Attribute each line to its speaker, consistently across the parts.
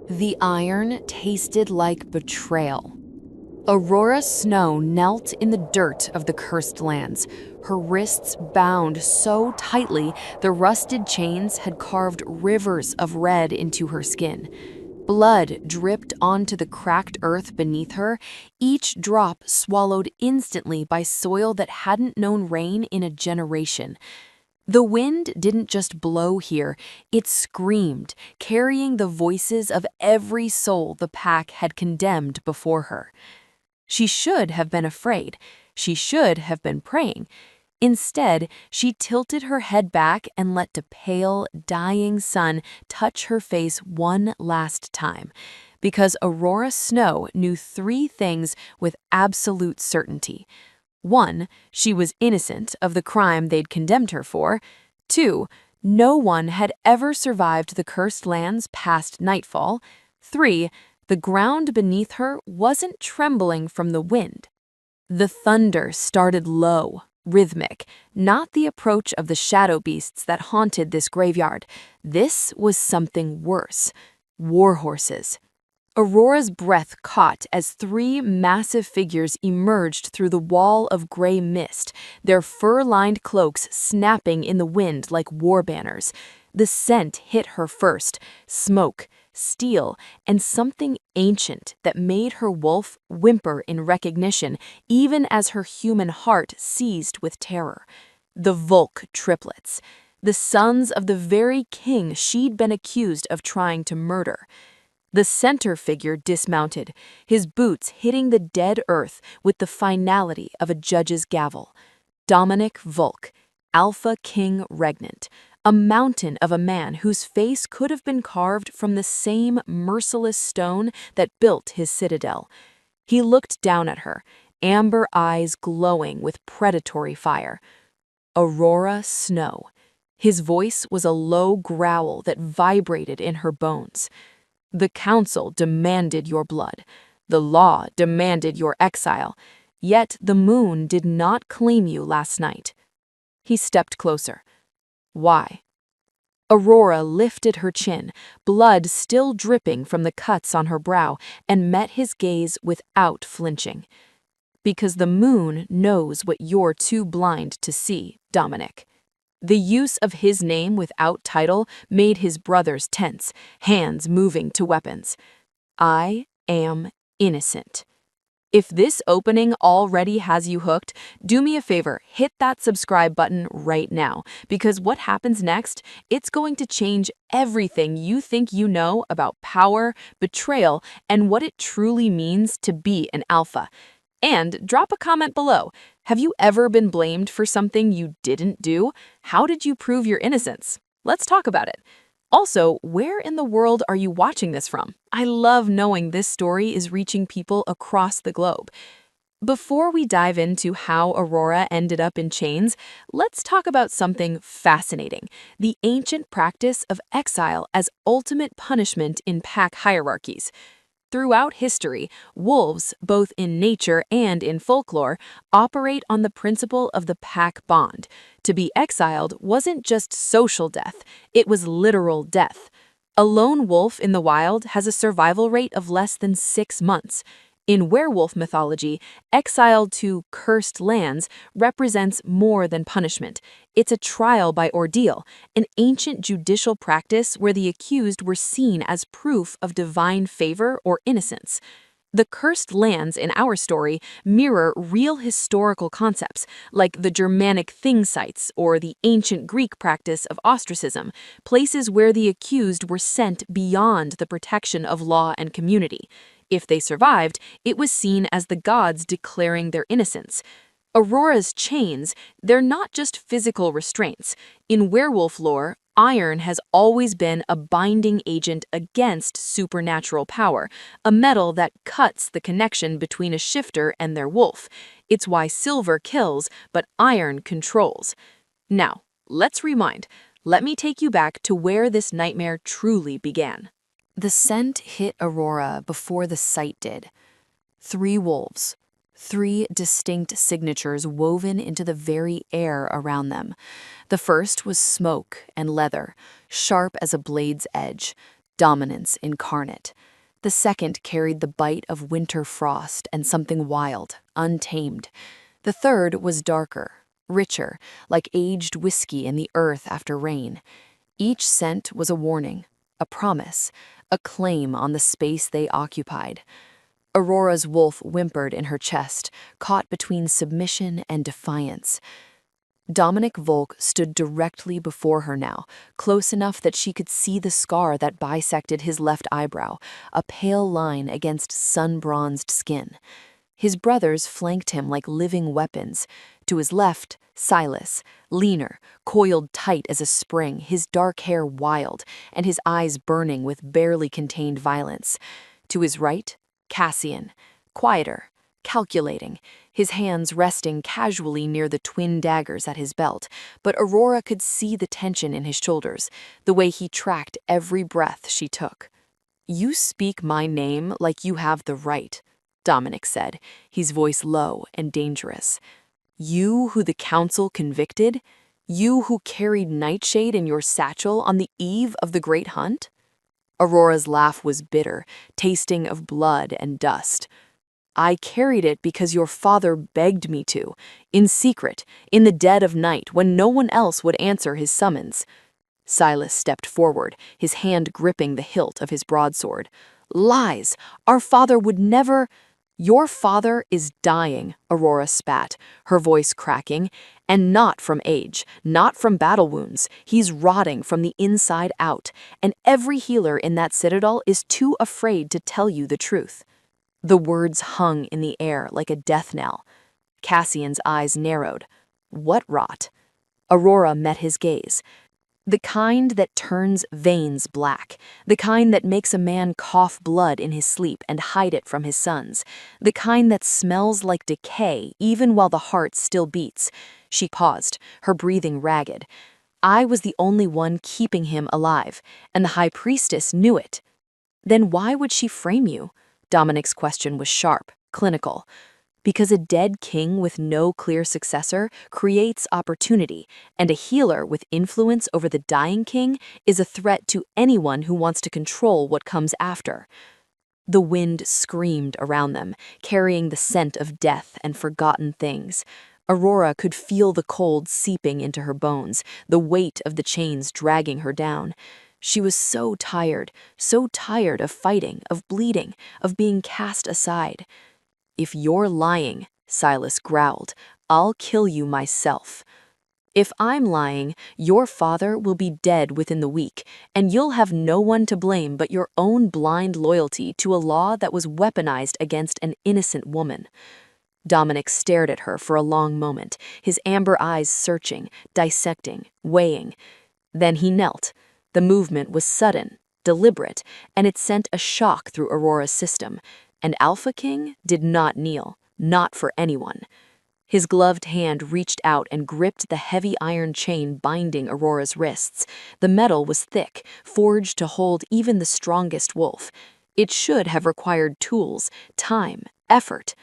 Speaker 1: The iron tasted like betrayal. Aurora Snow knelt in the dirt of the cursed lands, her wrists bound so tightly the rusted chains had carved rivers of red into her skin. Blood dripped onto the cracked earth beneath her, each drop swallowed instantly by soil that hadn't known rain in a generation. The wind didn't just blow here, it screamed, carrying the voices of every soul the pack had condemned before her. She should have been afraid. She should have been praying. Instead, she tilted her head back and let the pale, dying sun touch her face one last time. Because Aurora Snow knew three things with absolute certainty. 1, she was innocent of the crime they'd condemned her for. 2, no one had ever survived the cursed lands past nightfall. 3, the ground beneath her wasn't trembling from the wind. The thunder started low, rhythmic, not the approach of the shadow beasts that haunted this graveyard. This was something worse. War horses. Aurora's breath caught as 3 massive figures emerged through the wall of gray mist, their fur-lined cloaks snapping in the wind like war banners. The scent hit her first, smoke, steel, and something ancient that made her wolf whimper in recognition, even as her human heart seized with terror. The Volk triplets, the sons of the very king she'd been accused of trying to murder. The center figure dismounted, his boots hitting the dead earth with the finality of a judge's gavel. Dominic Volk, Alpha King Regnant, a mountain of a man whose face could have been carved from the same merciless stone that built his citadel. He looked down at her, amber eyes glowing with predatory fire. Aurora Snow. His voice was a low growl that vibrated in her bones. The council demanded your blood. The law demanded your exile. Yet the moon did not claim you last night. He stepped closer. Why? Aurora lifted her chin, blood still dripping from the cuts on her brow, and met his gaze without flinching. Because the moon knows what you're too blind to see, Dominic. The use of his name without title made his brothers tense, hands moving to weapons. I am innocent. If this opening already has you hooked, do me a favor, hit that subscribe button right now, because what happens next, it's going to change everything you think you know about power, betrayal, and what it truly means to be an alpha. And drop a comment below. Have you ever been blamed for something you didn't do? How did you prove your innocence? Let's talk about it. Also, where in the world are you watching this from? I love knowing this story is reaching people across the globe. Before we dive into how Aurora ended up in chains, let's talk about something fascinating: the ancient practice of exile as ultimate punishment in pack hierarchies. Throughout history, wolves, both in nature and in folklore, operate on the principle of the pack bond. To be exiled wasn't just social death, it was literal death. A lone wolf in the wild has a survival rate of less than 6 months. In werewolf mythology, exile to cursed lands represents more than punishment. It's a trial by ordeal, an ancient judicial practice where the accused were seen as proof of divine favor or innocence. The cursed lands in our story mirror real historical concepts, like the Germanic thing sites or the ancient Greek practice of ostracism, places where the accused were sent beyond the protection of law and community. If they survived, it was seen as the gods declaring their innocence. Aurora's chains, they're not just physical restraints. In werewolf lore, iron has always been a binding agent against supernatural power, a metal that cuts the connection between a shifter and their wolf. It's why silver kills, but iron controls. Now, let's rewind. Let me take you back to where this nightmare truly began. The scent hit Aurora before the sight did. 3 wolves. 3 distinct signatures woven into the very air around them. The first was smoke and leather, sharp as a blade's edge. dominance incarnate. The second carried the bite of winter frost and something wild, untamed. The third was darker, richer, like aged whiskey in the earth after rain. Each scent was a warning, a promise, a claim on the space they occupied. Aurora's wolf whimpered in her chest, caught between submission and defiance. Dominic Volk stood directly before her now, close enough that she could see the scar that bisected his left eyebrow, a pale line against sun-bronzed skin. His brothers flanked him like living weapons. To his left, Silas, leaner, coiled tight as a spring, his dark hair wild, and his eyes burning with barely contained violence. To his right, Cassian, quieter, calculating, his hands resting casually near the twin daggers at his belt, but Aurora could see the tension in his shoulders, the way he tracked every breath she took. "You speak my name like you have the right," Dominic said, his voice low and dangerous. "You who the council convicted? You who carried Nightshade in your satchel on the eve of the great hunt?" Aurora's laugh was bitter, tasting of blood and dust. "I carried it because your father begged me to, in secret, in the dead of night, when no one else would answer his summons." Silas stepped forward, his hand gripping the hilt of his broadsword. "Lies! Our father would never—" "Your father is dying," Aurora spat, her voice cracking, "and not from age, not from battle wounds. He's rotting from the inside out, and every healer in that citadel is too afraid to tell you the truth." The words hung in the air like a death knell. Cassian's eyes narrowed. What rot? Aurora met his gaze. The kind that turns veins black, the kind that makes a man cough blood in his sleep and hide it from his sons, the kind that smells like decay even while the heart still beats. She paused, her breathing ragged. I was the only one keeping him alive, and the high priestess knew it. Then why would she frame you? Dominic's question was sharp, clinical. Because a dead king with no clear successor creates opportunity, and a healer with influence over the dying king is a threat to anyone who wants to control what comes after. The wind screamed around them, carrying the scent of death and forgotten things. Aurora could feel the cold seeping into her bones, the weight of the chains dragging her down. She was so tired of fighting, of bleeding, of being cast aside. "If you're lying," Silas growled, "I'll kill you myself." "If I'm lying, your father will be dead within the week, and you'll have no one to blame but your own blind loyalty to a law that was weaponized against an innocent woman." Dominic stared at her for a long moment, his amber eyes searching, dissecting, weighing. Then he knelt. The movement was sudden, deliberate, and it sent a shock through Aurora's system. And Alpha King did not kneel, not for anyone. His gloved hand reached out and gripped the heavy iron chain binding Aurora's wrists. The metal was thick, forged to hold even the strongest wolf. It should have required tools, time, effort.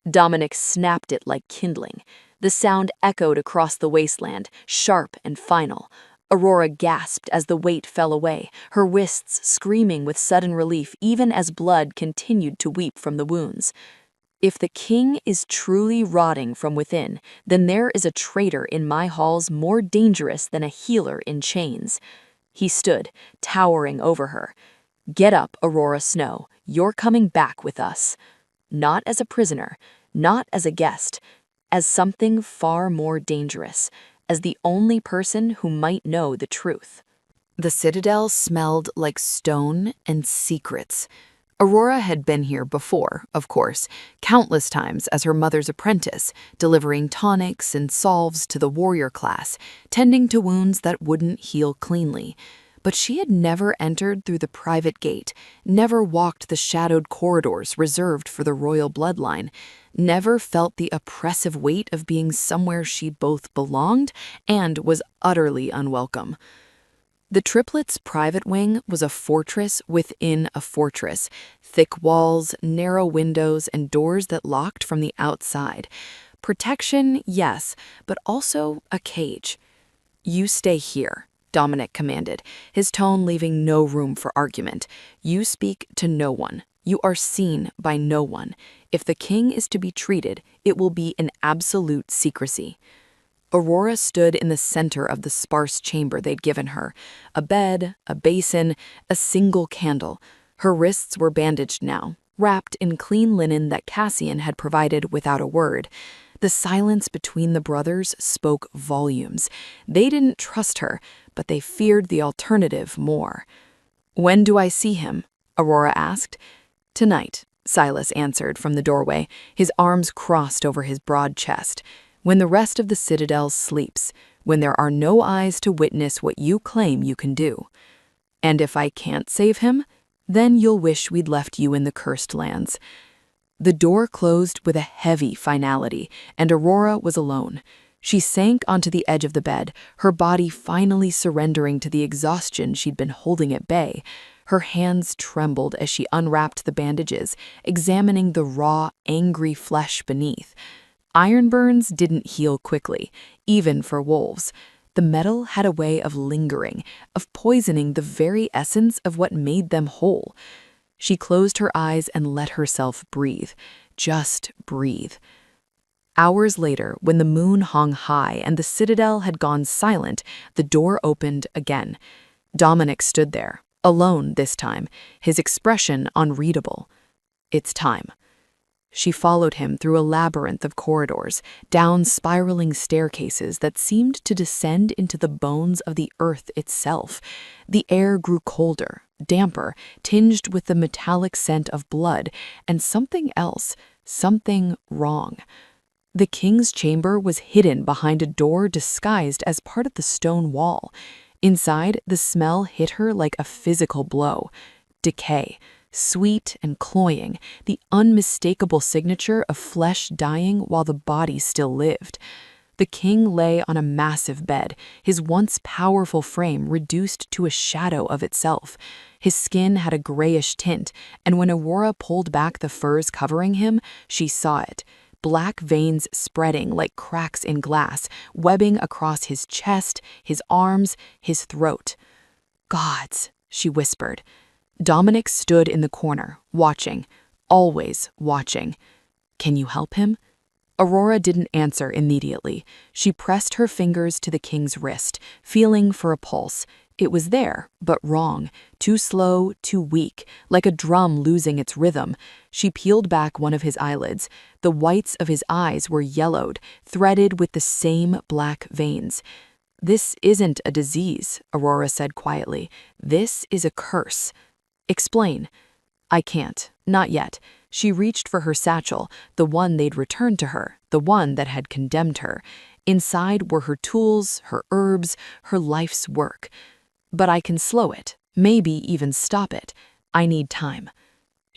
Speaker 1: Dominic snapped it like kindling. The sound echoed across the wasteland, sharp and final. Aurora gasped as the weight fell away, her wrists screaming with sudden relief even as blood continued to weep from the wounds. If the king is truly rotting from within, then there is a traitor in my halls more dangerous than a healer in chains. He stood, towering over her. "Get up, Aurora Snow. You're coming back with us." Not as a prisoner, not as a guest, as something far more dangerous, as the only person who might know the truth. The citadel smelled like stone and secrets. Aurora had been here before, of course, countless times as her mother's apprentice, delivering tonics and salves to the warrior class, tending to wounds that wouldn't heal cleanly. But she had never entered through the private gate, never walked the shadowed corridors reserved for the royal bloodline, never felt the oppressive weight of being somewhere she both belonged and was utterly unwelcome. The Triplets' private wing was a fortress within a fortress, thick walls, narrow windows, and doors that locked from the outside. Protection, yes, but also a cage. "You stay here," Dominic commanded, his tone leaving no room for argument. "You speak to no one. You are seen by no one. If the king is to be treated, it will be in absolute secrecy." Aurora stood in the center of the sparse chamber they'd given her. A bed, a basin, a single candle. Her wrists were bandaged now, wrapped in clean linen that Cassian had provided without a word. The silence between the brothers spoke volumes. They didn't trust her, but they feared the alternative more. "When do I see him?" Aurora asked. "Tonight," Silas answered from the doorway, his arms crossed over his broad chest. "When the rest of the citadel sleeps, when there are no eyes to witness what you claim you can do. And if I can't save him, then you'll wish we'd left you in the cursed lands." The door closed with a heavy finality, and Aurora was alone. She sank onto the edge of the bed, her body finally surrendering to the exhaustion she'd been holding at bay. Her hands trembled as she unwrapped the bandages, examining the raw, angry flesh beneath. Iron burns didn't heal quickly, even for wolves. The metal had a way of lingering, of poisoning the very essence of what made them whole. She closed her eyes and let herself breathe. Just breathe. Hours later, when the moon hung high and the citadel had gone silent, the door opened again. Dominic stood there, alone this time, his expression unreadable. "It's time." She followed him through a labyrinth of corridors, down spiraling staircases that seemed to descend into the bones of the earth itself. The air grew colder, damper, tinged with the metallic scent of blood, and something else, something wrong. The king's chamber was hidden behind a door disguised as part of the stone wall. Inside, the smell hit her like a physical blow. Decay. Sweet and cloying, the unmistakable signature of flesh dying while the body still lived. The king lay on a massive bed, his once powerful frame reduced to a shadow of itself. His skin had a grayish tint, and when Aurora pulled back the furs covering him, she saw it. Black veins spreading like cracks in glass, webbing across his chest, his arms, his throat. "Gods," she whispered. Dominic stood in the corner, watching, always watching. "Can you help him?" Aurora didn't answer immediately. She pressed her fingers to the king's wrist, feeling for a pulse. It was there, but wrong, too slow, too weak, like a drum losing its rhythm. She peeled back one of his eyelids. The whites of his eyes were yellowed, threaded with the same black veins. "This isn't a disease," Aurora said quietly. "This is a curse." "Explain." "I can't. Not yet." She reached for her satchel, the one they'd returned to her, the one that had condemned her. Inside were her tools, her herbs, her life's work. "But I can slow it, maybe even stop it. I need time."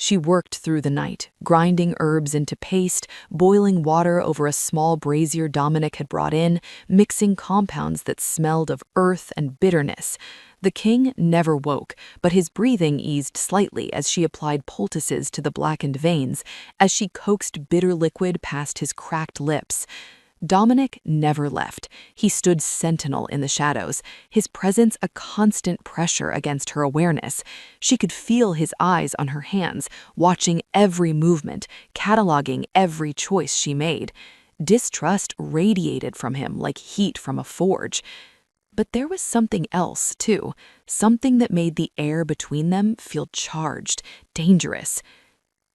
Speaker 1: She worked through the night, grinding herbs into paste, boiling water over a small brazier Dominic had brought in, mixing compounds that smelled of earth and bitterness. The king never woke, but his breathing eased slightly as she applied poultices to the blackened veins, as she coaxed bitter liquid past his cracked lips. Dominic never left. He stood sentinel in the shadows, his presence a constant pressure against her awareness. She could feel his eyes on her hands, watching every movement, cataloging every choice she made. Distrust radiated from him like heat from a forge. But there was something else, too, something that made the air between them feel charged, dangerous.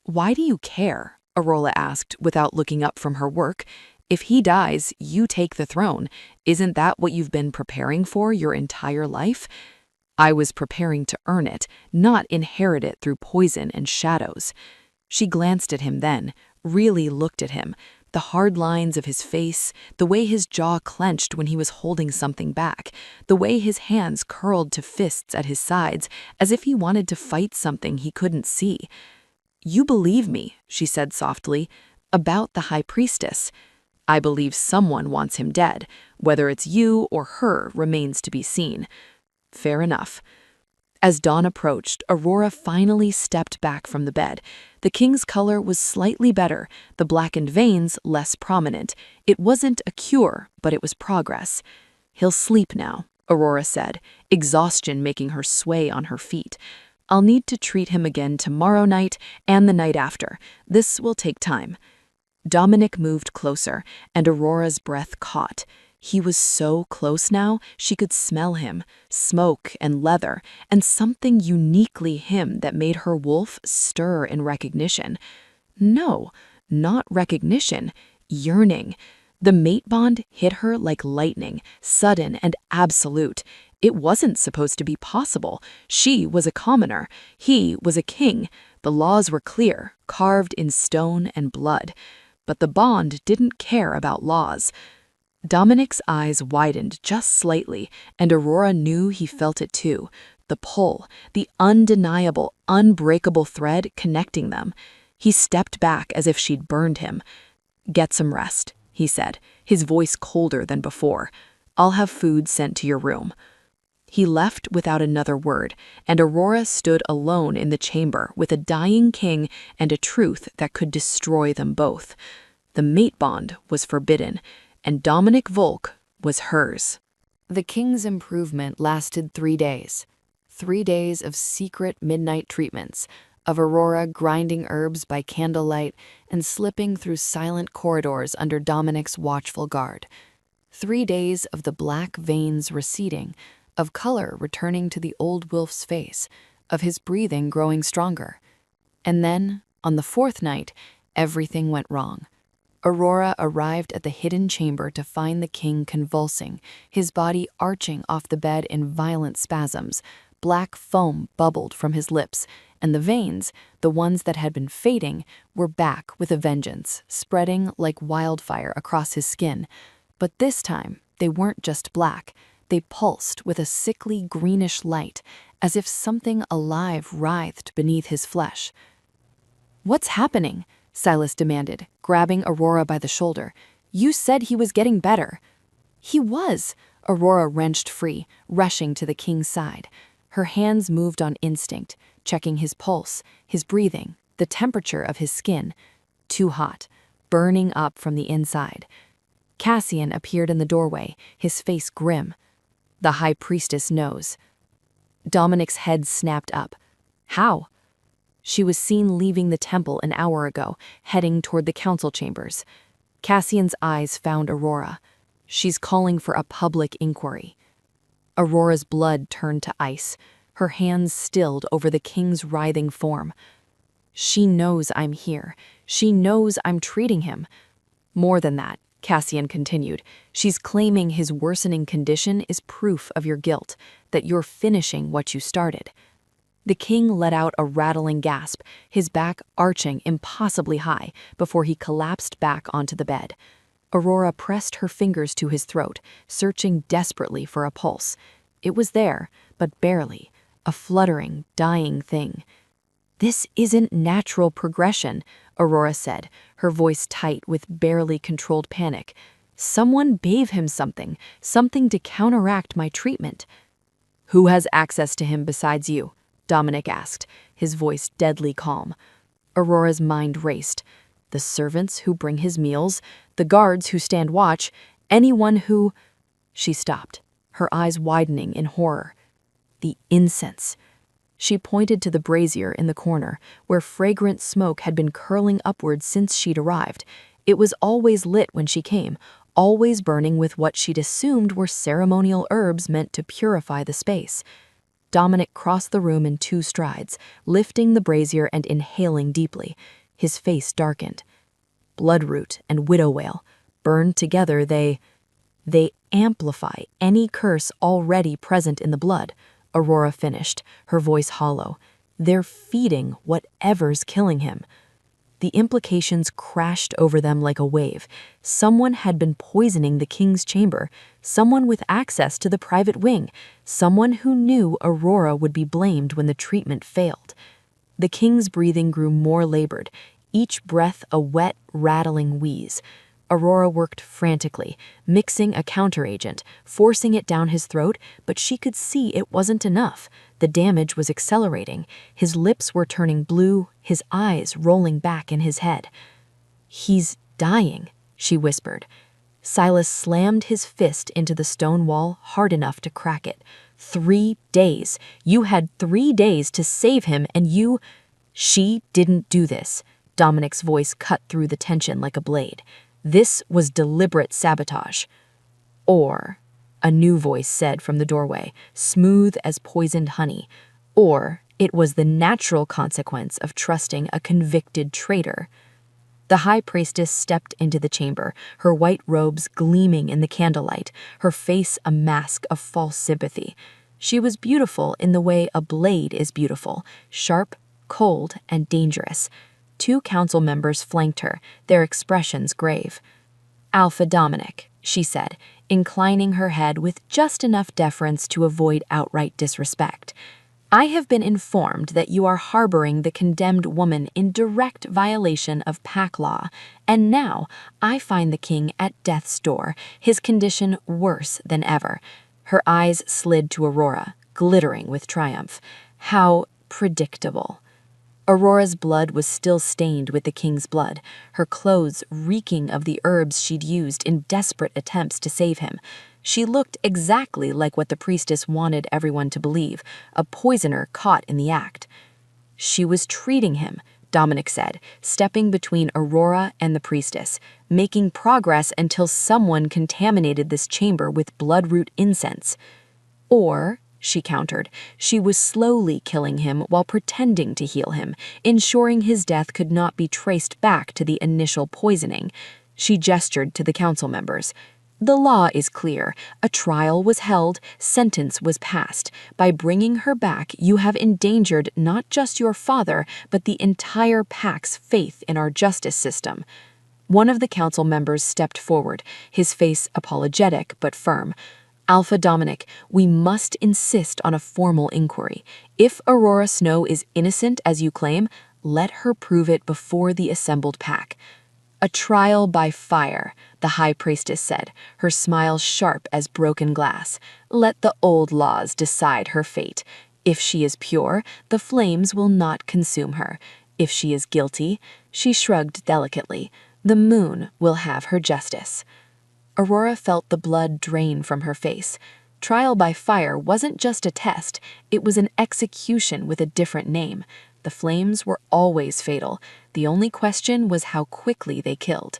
Speaker 1: "Why do you care?" Aurora asked without looking up from her work. "If he dies, you take the throne. Isn't that what you've been preparing for your entire life?" "I was preparing to earn it, not inherit it through poison and shadows." She glanced at him then, really looked at him, the hard lines of his face, the way his jaw clenched when he was holding something back, the way his hands curled to fists at his sides, as if he wanted to fight something he couldn't see. "You believe me," she said softly, "about the high priestess. I believe someone wants him dead. Whether it's you or her remains to be seen." "Fair enough." As dawn approached, Aurora finally stepped back from the bed. The king's color was slightly better, the blackened veins less prominent. It wasn't a cure, but it was progress. "He'll sleep now," Aurora said, exhaustion making her sway on her feet. I'll need to treat him again tomorrow night and the night after. This will take time. Dominic moved closer, and Aurora's breath caught. He was so close now, she could smell him, smoke and leather, and something uniquely him that made her wolf stir in recognition. No, not recognition, yearning. The mate bond hit her like lightning, sudden and absolute. It wasn't supposed to be possible. She was a commoner. He was a king. The laws were clear, carved in stone and blood. But the bond didn't care about laws. Dominic's eyes widened just slightly, and Aurora knew he felt it too. The pull, the undeniable, unbreakable thread connecting them. He stepped back as if she'd burned him. Get some rest, he said, his voice colder than before. I'll have food sent to your room. He left without another word, and Aurora stood alone in the chamber with a dying king and a truth that could destroy them both. The mate bond was forbidden, and Dominic Volk was hers. The king's improvement lasted 3 days. 3 days of secret midnight treatments, of Aurora grinding herbs by candlelight and slipping through silent corridors under Dominic's watchful guard. 3 days of the black veins receding, of color returning to the old wolf's face, of his breathing growing stronger. And then, on the 4th night, everything went wrong. Aurora arrived at the hidden chamber to find the king convulsing, his body arching off the bed in violent spasms. Black foam bubbled from his lips, and the veins, the ones that had been fading, were back with a vengeance, spreading like wildfire across his skin. But this time, they weren't just black. They pulsed with a sickly greenish light, as if something alive writhed beneath his flesh. "What's happening?" Silas demanded, grabbing Aurora by the shoulder. "You said he was getting better." "He was," Aurora wrenched free, rushing to the king's side. Her hands moved on instinct, checking his pulse, his breathing, the temperature of his skin. Too hot, burning up from the inside. Cassian appeared in the doorway, his face grim. The high priestess knows. Dominic's head snapped up. How? She was seen leaving the temple an hour ago, heading toward the council chambers. Cassian's eyes found Aurora. She's calling for a public inquiry. Aurora's blood turned to ice, her hands stilled over the king's writhing form. She knows I'm here. She knows I'm treating him. More than that, Cassian continued, she's claiming his worsening condition is proof of your guilt, that you're finishing what you started. The king let out a rattling gasp, his back arching impossibly high before he collapsed back onto the bed. Aurora pressed her fingers to his throat, searching desperately for a pulse. It was there, but barely, a fluttering, dying thing. "This isn't natural progression," Aurora said, her voice tight with barely controlled panic. "Someone gave him something to counteract my treatment." "Who has access to him besides you?" Dominic asked, his voice deadly calm. Aurora's mind raced. The servants who bring his meals, the guards who stand watch, anyone who... She stopped, her eyes widening in horror. The incense. She pointed to the brazier in the corner, where fragrant smoke had been curling upward since she'd arrived. It was always lit when she came, always burning with what she'd assumed were ceremonial herbs meant to purify the space. Dominic crossed the room in 2 strides, lifting the brazier and inhaling deeply. His face darkened. Bloodroot and widow wail. Burned together, they amplify any curse already present in the blood. Aurora finished, her voice hollow. They're feeding whatever's killing him. The implications crashed over them like a wave. Someone had been poisoning the king's chamber, someone with access to the private wing, someone who knew Aurora would be blamed when the treatment failed. The king's breathing grew more labored, each breath a wet, rattling wheeze. Aurora worked frantically, mixing a counteragent, forcing it down his throat, but she could see it wasn't enough. The damage was accelerating. His lips were turning blue, his eyes rolling back in his head. "He's dying," she whispered. Silas slammed his fist into the stone wall hard enough to crack it. 3 days. You had 3 days to save him, and you— She didn't do this. Dominic's voice cut through the tension like a blade. This was deliberate sabotage. Or, a new voice said from the doorway, smooth as poisoned honey, or it was the natural consequence of trusting a convicted traitor. The high priestess stepped into the chamber, her white robes gleaming in the candlelight, her face a mask of false sympathy. She was beautiful in the way a blade is beautiful, sharp, cold, and dangerous. 2 council members flanked her, their expressions grave. "Alpha Dominic," she said, inclining her head with just enough deference to avoid outright disrespect. "I have been informed that you are harboring the condemned woman in direct violation of pack law, and now I find the king at death's door, his condition worse than ever." Her eyes slid to Aurora, glittering with triumph. How predictable. Aurora's blood was still stained with the king's blood, her clothes reeking of the herbs she'd used in desperate attempts to save him. She looked exactly like what the priestess wanted everyone to believe, a poisoner caught in the act. She was treating him, Dominic said, stepping between Aurora and the priestess, making progress until someone contaminated this chamber with bloodroot incense. Or, she countered, she was slowly killing him while pretending to heal him, ensuring his death could not be traced back to the initial poisoning. She gestured to the council members. "The law is clear. A trial was held, sentence was passed. By bringing her back, you have endangered not just your father, but the entire pack's faith in our justice system." One of the council members stepped forward, his face apologetic but firm. "Alpha Dominic, we must insist on a formal inquiry. If Aurora Snow is innocent as you claim, let her prove it before the assembled pack." "A trial by fire," the high priestess said, her smile sharp as broken glass. "Let the old laws decide her fate. If she is pure, the flames will not consume her. If she is guilty," she shrugged delicately, "the moon will have her justice." Aurora felt the blood drain from her face. Trial by fire wasn't just a test, it was an execution with a different name. The flames were always fatal. The only question was how quickly they killed.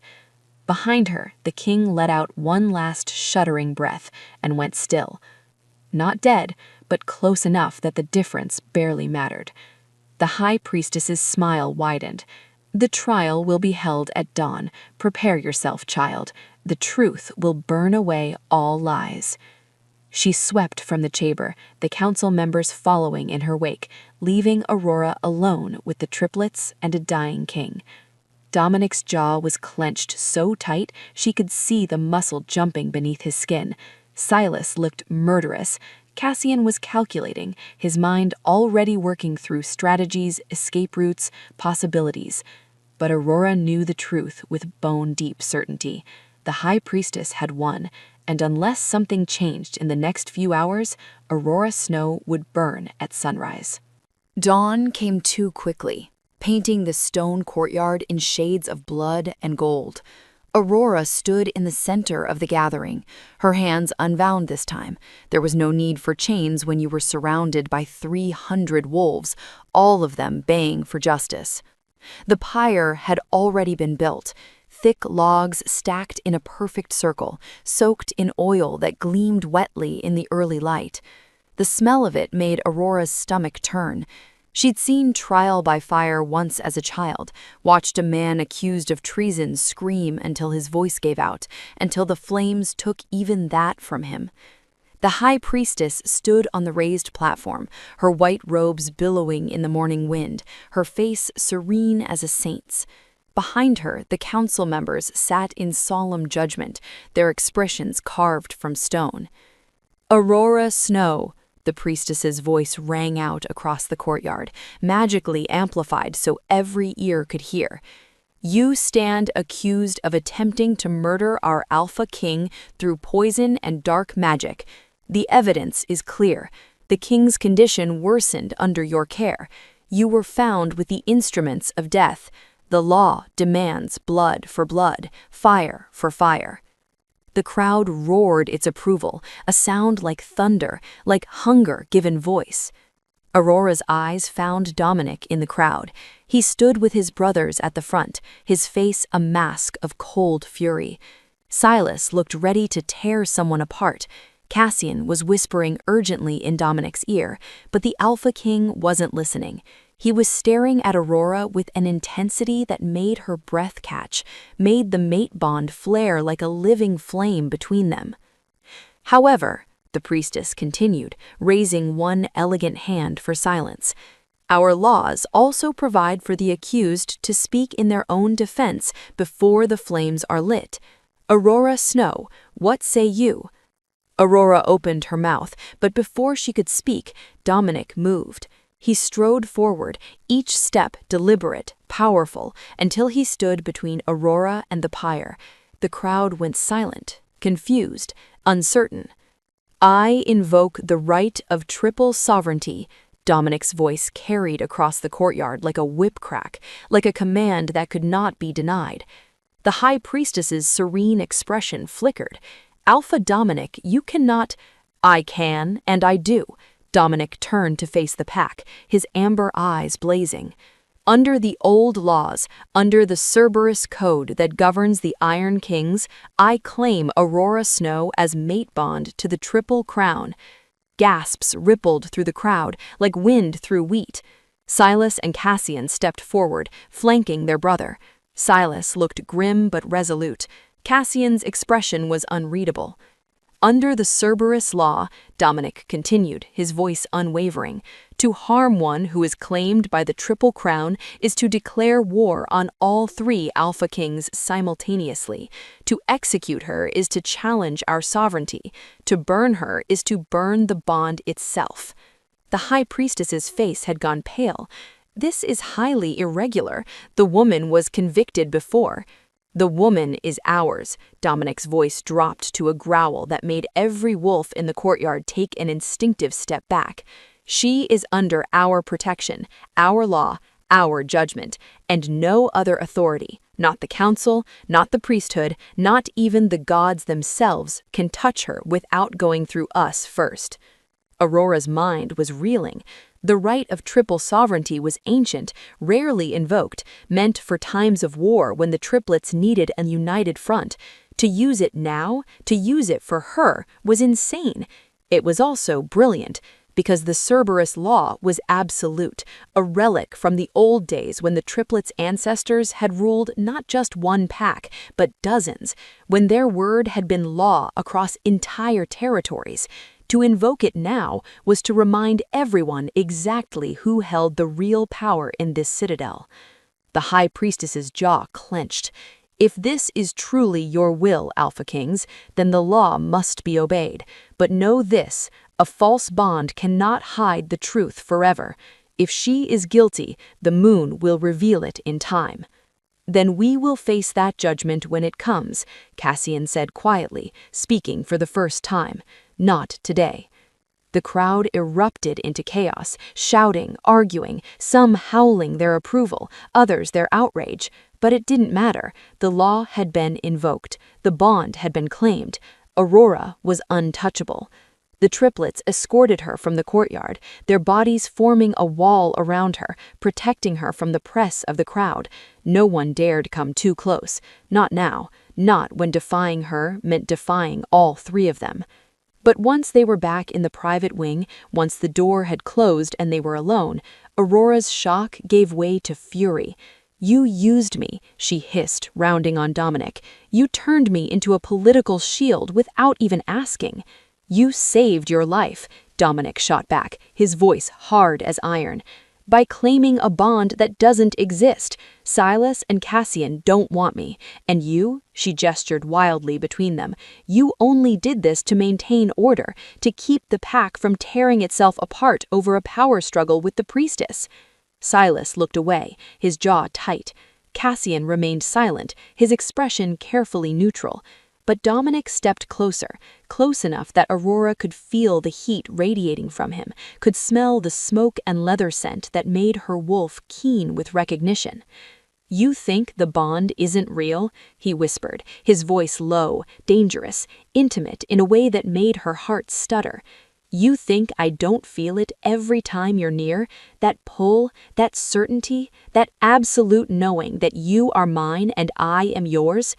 Speaker 1: Behind her, the king let out one last shuddering breath and went still. Not dead, but close enough that the difference barely mattered. The high priestess's smile widened. "The trial will be held at dawn. Prepare yourself, child. The truth will burn away all lies." She swept from the chamber, the council members following in her wake, leaving Aurora alone with the triplets and a dying king. Dominic's jaw was clenched so tight she could see the muscle jumping beneath his skin. Silas looked murderous. Cassian was calculating, his mind already working through strategies, escape routes, possibilities. But Aurora knew the truth with bone-deep certainty. The high priestess had won, and unless something changed in the next few hours, Aurora Snow would burn at sunrise. Dawn came too quickly, painting the stone courtyard in shades of blood and gold. Aurora stood in the center of the gathering, her hands unbound this time. There was no need for chains when you were surrounded by 300 wolves, all of them baying for justice. The pyre had already been built, thick logs stacked in a perfect circle, soaked in oil that gleamed wetly in the early light. The smell of it made Aurora's stomach turn. She'd seen trial by fire once as a child, watched a man accused of treason scream until his voice gave out, until the flames took even that from him. The high priestess stood on the raised platform, her white robes billowing in the morning wind, her face serene as a saint's. Behind her, the council members sat in solemn judgment, their expressions carved from stone. "Aurora Snow," the priestess's voice rang out across the courtyard, magically amplified so every ear could hear. "You stand accused of attempting to murder our Alpha King through poison and dark magic. The evidence is clear. The king's condition worsened under your care. You were found with the instruments of death. The law demands blood for blood, fire for fire." The crowd roared its approval, a sound like thunder, like hunger given voice. Aurora's eyes found Dominic in the crowd. He stood with his brothers at the front, his face a mask of cold fury. Silas looked ready to tear someone apart. Cassian was whispering urgently in Dominic's ear, but the Alpha King wasn't listening. He was staring at Aurora with an intensity that made her breath catch, made the mate bond flare like a living flame between them. However, the priestess continued, raising one elegant hand for silence. Our laws also provide for the accused to speak in their own defense before the flames are lit. Aurora Snow, what say you? Aurora opened her mouth, but before she could speak, Dominic moved. He strode forward, each step deliberate, powerful, until he stood between Aurora and the pyre. The crowd went silent, confused, uncertain. I invoke the right of triple sovereignty, Dominic's voice carried across the courtyard like a whip crack, like a command that could not be denied. The high priestess's serene expression flickered. Alpha Dominic, you cannot— I can, and I do. Dominic turned to face the pack, his amber eyes blazing. Under the old laws, under the Cerberus code that governs the Iron Kings, I claim Aurora Snow as mate bond to the Triple Crown. Gasps rippled through the crowd like wind through wheat. Silas and Cassian stepped forward, flanking their brother. Silas looked grim but resolute. Cassian's expression was unreadable. Under the Cerberus law, Dominic continued, his voice unwavering, to harm one who is claimed by the Triple Crown is to declare war on all three Alpha Kings simultaneously. To execute her is to challenge our sovereignty. To burn her is to burn the bond itself. The high priestess's face had gone pale. This is highly irregular. The woman was convicted before. The woman is ours. Dominic's voice dropped to a growl that made every wolf in the courtyard take an instinctive step back. She is under our protection, our law, our judgment, and no other authority, not the council, not the priesthood, not even the gods themselves, can touch her without going through us first. Aurora's mind was reeling. The right of triple sovereignty was ancient, rarely invoked, meant for times of war when the triplets needed a united front. To use it now, to use it for her, was insane. It was also brilliant, because the Cerberus law was absolute, a relic from the old days when the triplets' ancestors had ruled not just one pack, but dozens, when their word had been law across entire territories. To invoke it now was to remind everyone exactly who held the real power in this citadel. The high priestess's jaw clenched. If this is truly your will, Alpha Kings, then the law must be obeyed. But know this, a false bond cannot hide the truth forever. If she is guilty, the moon will reveal it in time. Then we will face that judgment when it comes, Cassian said quietly, speaking for the first time. Not today. The crowd erupted into chaos, shouting, arguing, some howling their approval, others their outrage. But it didn't matter. The law had been invoked. The bond had been claimed. Aurora was untouchable. The triplets escorted her from the courtyard, their bodies forming a wall around her, protecting her from the press of the crowd. No one dared come too close. Not now. Not when defying her meant defying all three of them. But once they were back in the private wing, once the door had closed and they were alone, Aurora's shock gave way to fury. You used me, she hissed, rounding on Dominic. You turned me into a political shield without even asking. You saved your life, Dominic shot back, his voice hard as iron. By claiming a bond that doesn't exist. Silas and Cassian don't want me. And you, she gestured wildly between them, you only did this to maintain order, to keep the pack from tearing itself apart over a power struggle with the priestess. Silas looked away, his jaw tight. Cassian remained silent, his expression carefully neutral. But Dominic stepped closer, close enough that Aurora could feel the heat radiating from him, could smell the smoke and leather scent that made her wolf keen with recognition.
Speaker 2: "You think the bond isn't real?" he whispered, his voice low, dangerous, intimate in a way that made her heart stutter. "You think I don't feel it every time you're near? That pull, that certainty, that absolute knowing that you are mine and I am yours?"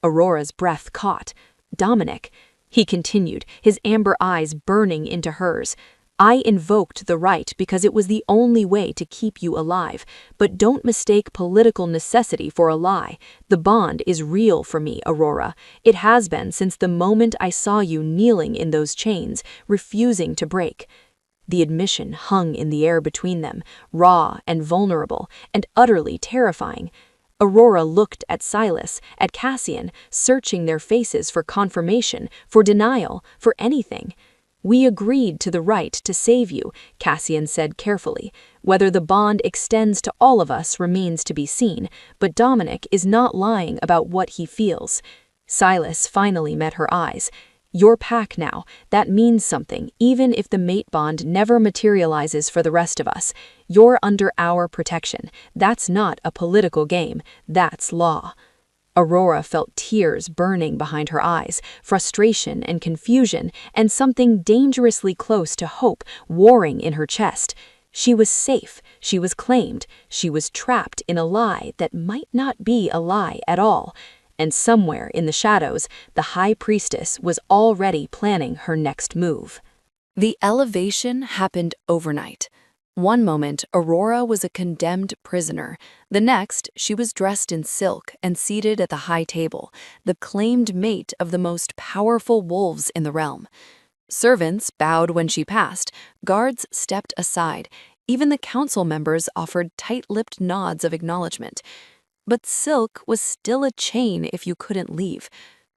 Speaker 2: Aurora's breath caught. "Dominic," he continued, his amber eyes burning into hers, "I invoked the right because it was the only way to keep you alive, but don't mistake political necessity for a lie. The bond is real for me, Aurora. It has been since the moment I saw you kneeling in those chains, refusing to break." The admission hung in the air between them, raw and vulnerable, and utterly terrifying. Aurora looked at Silas, at Cassian, searching their faces for confirmation, for denial, for anything. "We agreed to the right to save you," Cassian said carefully. "Whether the bond extends to all of us remains to be seen, but Dominic is not lying about what he feels." Silas finally met her eyes. "Your pack now, that means something, even if the mate bond never materializes for the rest of us. You're under our protection. That's not a political game, that's law." Aurora felt tears burning behind her eyes, frustration and confusion, and something dangerously close to hope warring in her chest. She was safe, she was claimed, she was trapped in a lie that might not be a lie at all. And somewhere in the shadows, the High Priestess was already planning her next move.
Speaker 1: The elevation happened overnight. One moment, Aurora was a condemned prisoner. The next, she was dressed in silk and seated at the high table, the claimed mate of the most powerful wolves in the realm. Servants bowed when she passed, guards stepped aside, even the council members offered tight-lipped nods of acknowledgement. But silk was still a chain if you couldn't leave.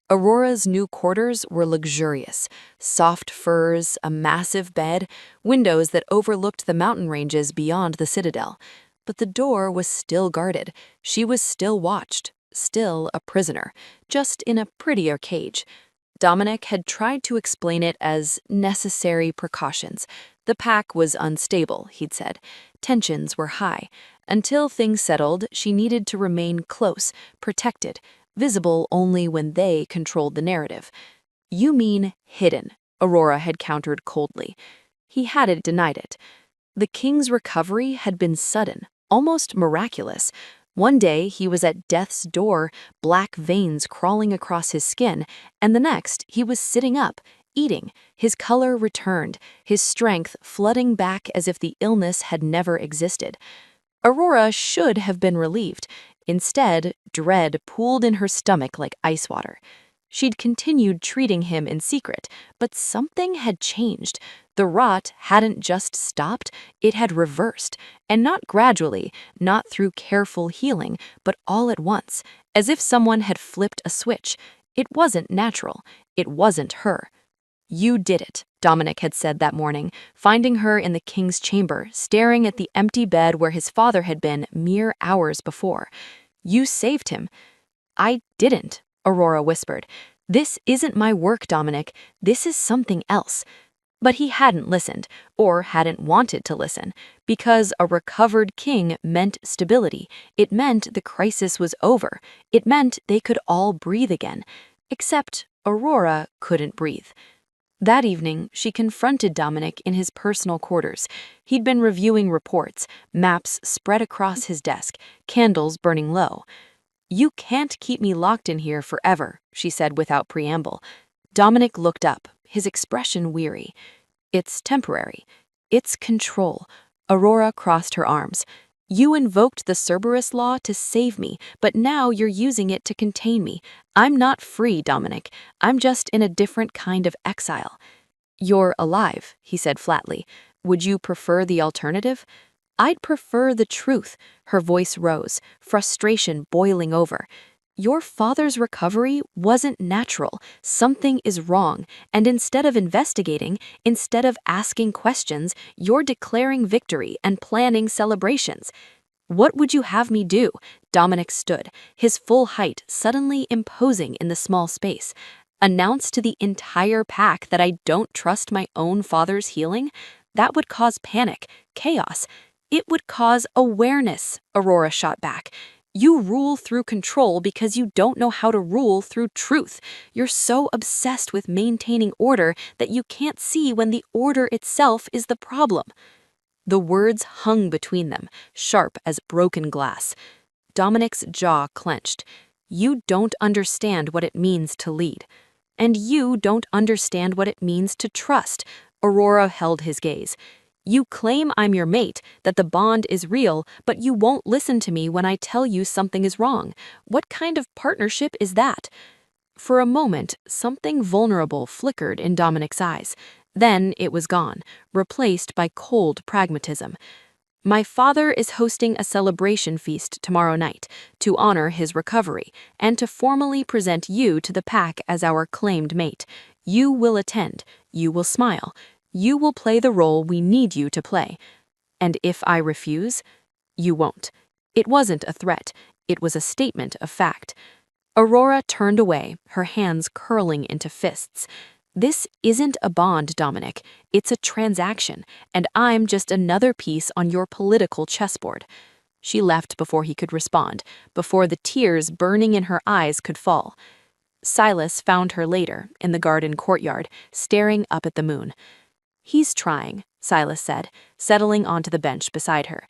Speaker 1: Aurora's new quarters were luxurious. Soft furs, a massive bed, windows that overlooked the mountain ranges beyond the citadel. But the door was still guarded. She was still watched, still a prisoner, just in a prettier cage. Dominic had tried to explain it as necessary precautions. The pack was unstable, he'd said. Tensions were high. Until things settled, she needed to remain close, protected, visible only when they controlled the narrative. "You mean hidden," Aurora had countered coldly. He hadn't denied it. The king's recovery had been sudden, almost miraculous. One day he was at death's door, black veins crawling across his skin, and the next he was sitting up, eating, his color returned, his strength flooding back as if the illness had never existed. Aurora should have been relieved. Instead, dread pooled in her stomach like ice water. She'd continued treating him in secret, but something had changed. The rot hadn't just stopped, it had reversed, and not gradually, not through careful healing, but all at once, as if someone had flipped a switch. It wasn't natural. It wasn't her. "You did it," Dominic had said that morning, finding her in the king's chamber, staring at the empty bed where his father had been mere hours before. "You saved him." "I didn't," Aurora whispered. "This isn't my work, Dominic. This is something else." But he hadn't listened, or hadn't wanted to listen, because a recovered king meant stability. It meant the crisis was over. It meant they could all breathe again. Except Aurora couldn't breathe. That evening, she confronted Dominic in his personal quarters. He'd been reviewing reports, maps spread across his desk, candles burning low. "You can't keep me locked in here forever," she said without preamble. Dominic looked up, his expression weary. "It's temporary. It's control." Aurora crossed her arms. "You invoked the Cerberus law to save me, but now you're using it to contain me. I'm not free, Dominic. I'm just in a different kind of exile." "You're alive," he said flatly. "Would you prefer the alternative?" "I'd prefer the truth." Her voice rose, frustration boiling over. "Your father's recovery wasn't natural. Something is wrong, and instead of investigating, instead of asking questions, you're declaring victory and planning celebrations." "What would you have me do?" Dominic stood, his full height suddenly imposing in the small space. "Announce to the entire pack that I don't trust my own father's healing? That would cause panic, chaos. It would cause awareness," Aurora shot back.
Speaker 2: You rule through control because you don't know how to rule through truth. You're so obsessed with maintaining order that you can't see when the order itself is the problem." The words hung between them, sharp as broken glass. Dominic's jaw clenched. "You don't understand what it means to lead. And you don't understand what it means to trust." Aurora held his gaze. "You claim I'm your mate, that the bond is real, but you won't listen to me when I tell you something is wrong. What kind of partnership is that?" For a moment, something vulnerable flickered in Dominic's eyes. Then it was gone, replaced by cold pragmatism. "My father is hosting a celebration feast tomorrow night to honor his recovery and to formally present you to the pack as our claimed mate. You will attend. You will smile. You will play the role we need you to play. And if I refuse, you won't." It wasn't a threat. It was a statement of fact. Aurora turned away, her hands curling into fists. "This isn't a bond, Dominic. It's a transaction, and I'm just another piece on your political chessboard." She left before he could respond, before the tears burning in her eyes could fall. Silas found her later, in the garden courtyard, staring up at the moon. "He's trying," Silas said, settling onto the bench beside her.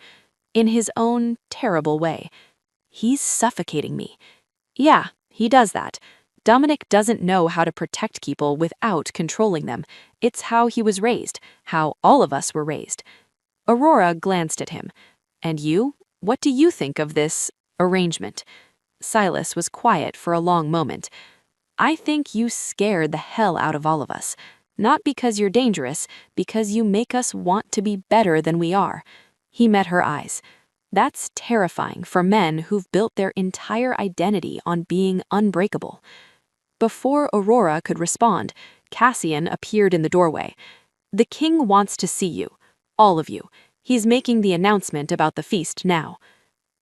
Speaker 2: "In his own terrible way. He's suffocating me. Yeah, he does that. Dominic doesn't know how to protect people without controlling them. It's how he was raised, how all of us were raised." Aurora glanced at him. "And you? What do you think of this arrangement?" Silas was quiet for a long moment. "I think you scared the hell out of all of us. Not because you're dangerous, because you make us want to be better than we are." He met her eyes. "That's terrifying for men who've built their entire identity on being unbreakable." Before Aurora could respond, Cassian appeared in the doorway. "The king wants to see you. All of you. He's making the announcement about the feast now."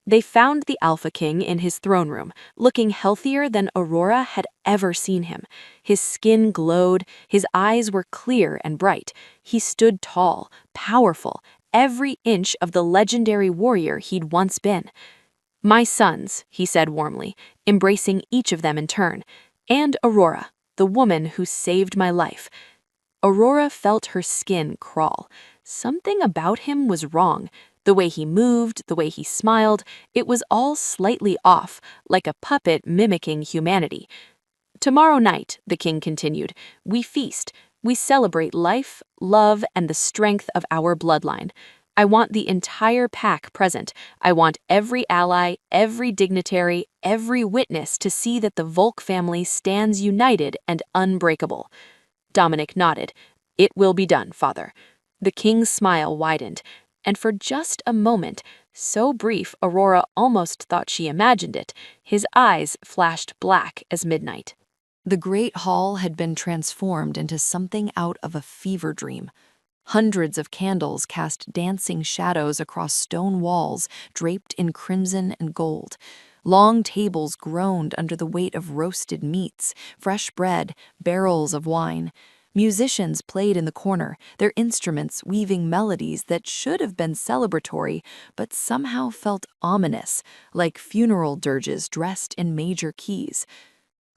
Speaker 2: They found the Alpha King in his throne room, looking healthier than Aurora had ever seen him. His skin glowed, his eyes were clear and bright. He stood tall, powerful, every inch of the legendary warrior he'd once been. "My sons," he said warmly, embracing each of them in turn, "and Aurora, the woman who saved my life." Aurora felt her skin crawl. Something about him was wrong. The way he moved, the way he smiled, it was all slightly off, like a puppet mimicking humanity. "Tomorrow night," the king continued, "we feast. We celebrate life, love, and the strength of our bloodline. I want the entire pack present. I want every ally, every dignitary, every witness to see that the Volk family stands united and unbreakable." Dominic nodded. "It will be done, father." The king's smile widened, and for just a moment, so brief Aurora almost thought she imagined it, his eyes flashed black as midnight.
Speaker 1: The great hall had been transformed into something out of a fever dream. Hundreds of candles cast dancing shadows across stone walls draped in crimson and gold. Long tables groaned under the weight of roasted meats, fresh bread, barrels of wine. Musicians played in the corner, their instruments weaving melodies that should have been celebratory, but somehow felt ominous, like funeral dirges dressed in major keys.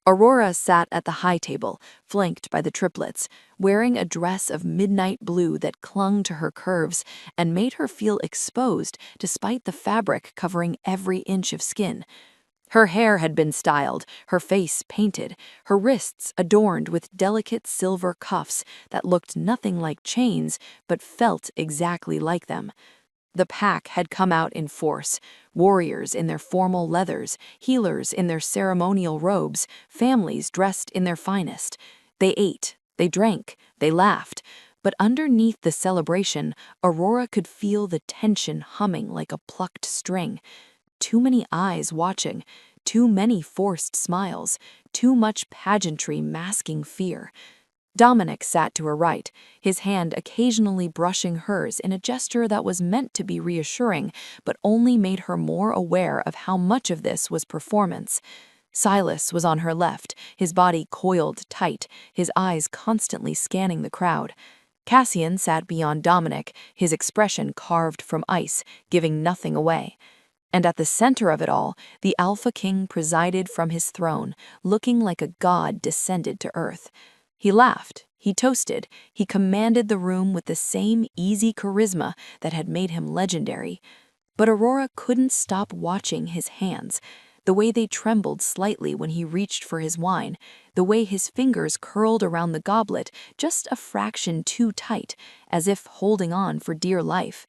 Speaker 1: Aurora sat at the high table, flanked by the triplets, wearing a dress of midnight blue that clung to her curves and made her feel exposed despite the fabric covering every inch of skin. Her hair had been styled, her face painted, her wrists adorned with delicate silver cuffs that looked nothing like chains but felt exactly like them. The pack had come out in force, warriors in their formal leathers, healers in their ceremonial robes, families dressed in their finest. They ate, they drank, they laughed, but underneath the celebration, Aurora could feel the tension humming like a plucked string. Too many eyes watching, too many forced smiles, too much pageantry masking fear. Dominic sat to her right, his hand occasionally brushing hers in a gesture that was meant to be reassuring, but only made her more aware of how much of this was performance. Silas was on her left, his body coiled tight, his eyes constantly scanning the crowd. Cassian sat beyond Dominic, his expression carved from ice, giving nothing away. And at the center of it all, the Alpha King presided from his throne, looking like a god descended to earth. He laughed, he toasted, he commanded the room with the same easy charisma that had made him legendary. But Aurora couldn't stop watching his hands, the way they trembled slightly when he reached for his wine, the way his fingers curled around the goblet just a fraction too tight, as if holding on for dear life.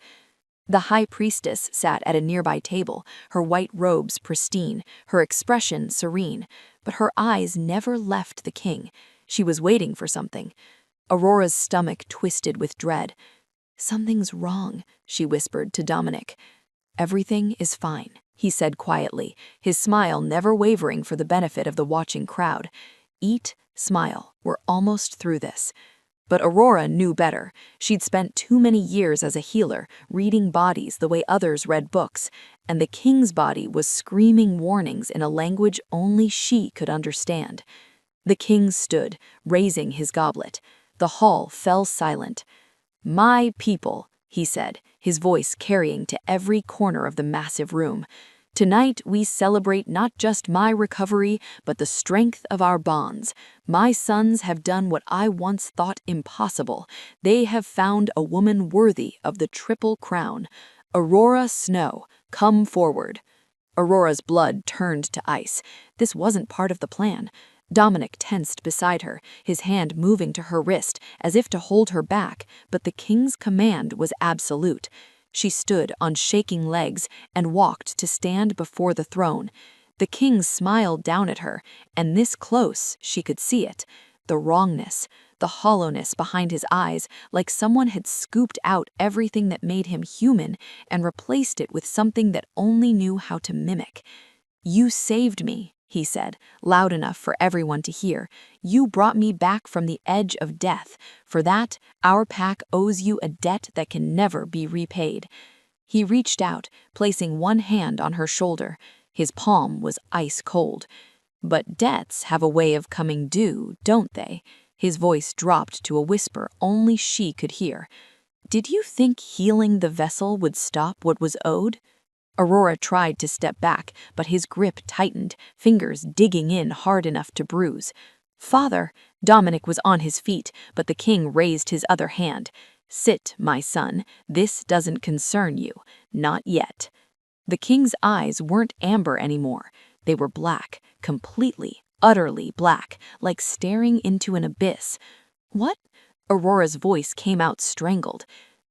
Speaker 1: The high priestess sat at a nearby table, her white robes pristine, her expression serene, but her eyes never left the king. She was waiting for something. Aurora's stomach twisted with dread. "Something's wrong," she whispered to Dominic. "Everything is fine," he said quietly, his smile never wavering for the benefit of the watching crowd. "Eat, smile, we're almost through this." But Aurora knew better. She'd spent too many years as a healer, reading bodies the way others read books, and the king's body was screaming warnings in a language only she could understand. The king stood, raising his goblet. The hall fell silent. "My people," he said, his voice carrying to every corner of the massive room. "Tonight we celebrate not just my recovery, but the strength of our bonds. My sons have done what I once thought impossible. They have found a woman worthy of the triple crown. Aurora Snow, come forward." Aurora's blood turned to ice. This wasn't part of the plan. Dominic tensed beside her, his hand moving to her wrist, as if to hold her back, but the king's command was absolute. She stood on shaking legs and walked to stand before the throne. The king smiled down at her, and this close she could see it. The wrongness, the hollowness behind his eyes, like someone had scooped out everything that made him human and replaced it with something that only knew how to mimic. "You saved me," he said, loud enough for everyone to hear. "You brought me back from the edge of death. For that, our pack owes you a debt that can never be repaid." He reached out, placing one hand on her shoulder. His palm was ice cold. "But debts have a way of coming due, don't they?" His voice dropped to a whisper only she could hear. "Did you think healing the vessel would stop what was owed?" Aurora tried to step back, but his grip tightened, fingers digging in hard enough to bruise. "Father," Dominic was on his feet, but the king raised his other hand. "Sit, my son. This doesn't concern you. Not yet." The king's eyes weren't amber anymore. They were black, completely, utterly black, like staring into an abyss. "What?" Aurora's voice came out strangled.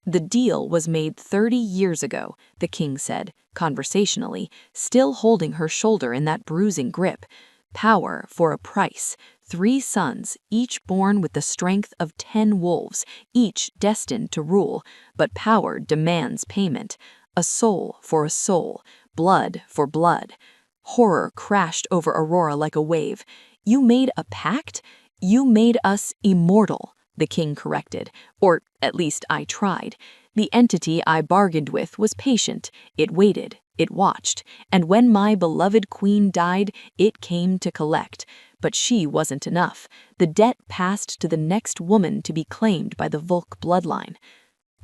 Speaker 1: "The deal was made 30 years ago," the king said, conversationally, still holding her shoulder in that bruising grip. "Power for a price. 3 sons, each born with the strength of 10 wolves, each destined to rule, but power demands payment. A soul for a soul, blood for blood." Horror crashed over Aurora like a wave. "You made a pact? You made us immortal," the king corrected. "Or at least I tried. The entity I bargained with was patient. It waited, it watched, and when my beloved queen died, it came to collect. But she wasn't enough. The debt passed to the next woman to be claimed by the Volk bloodline."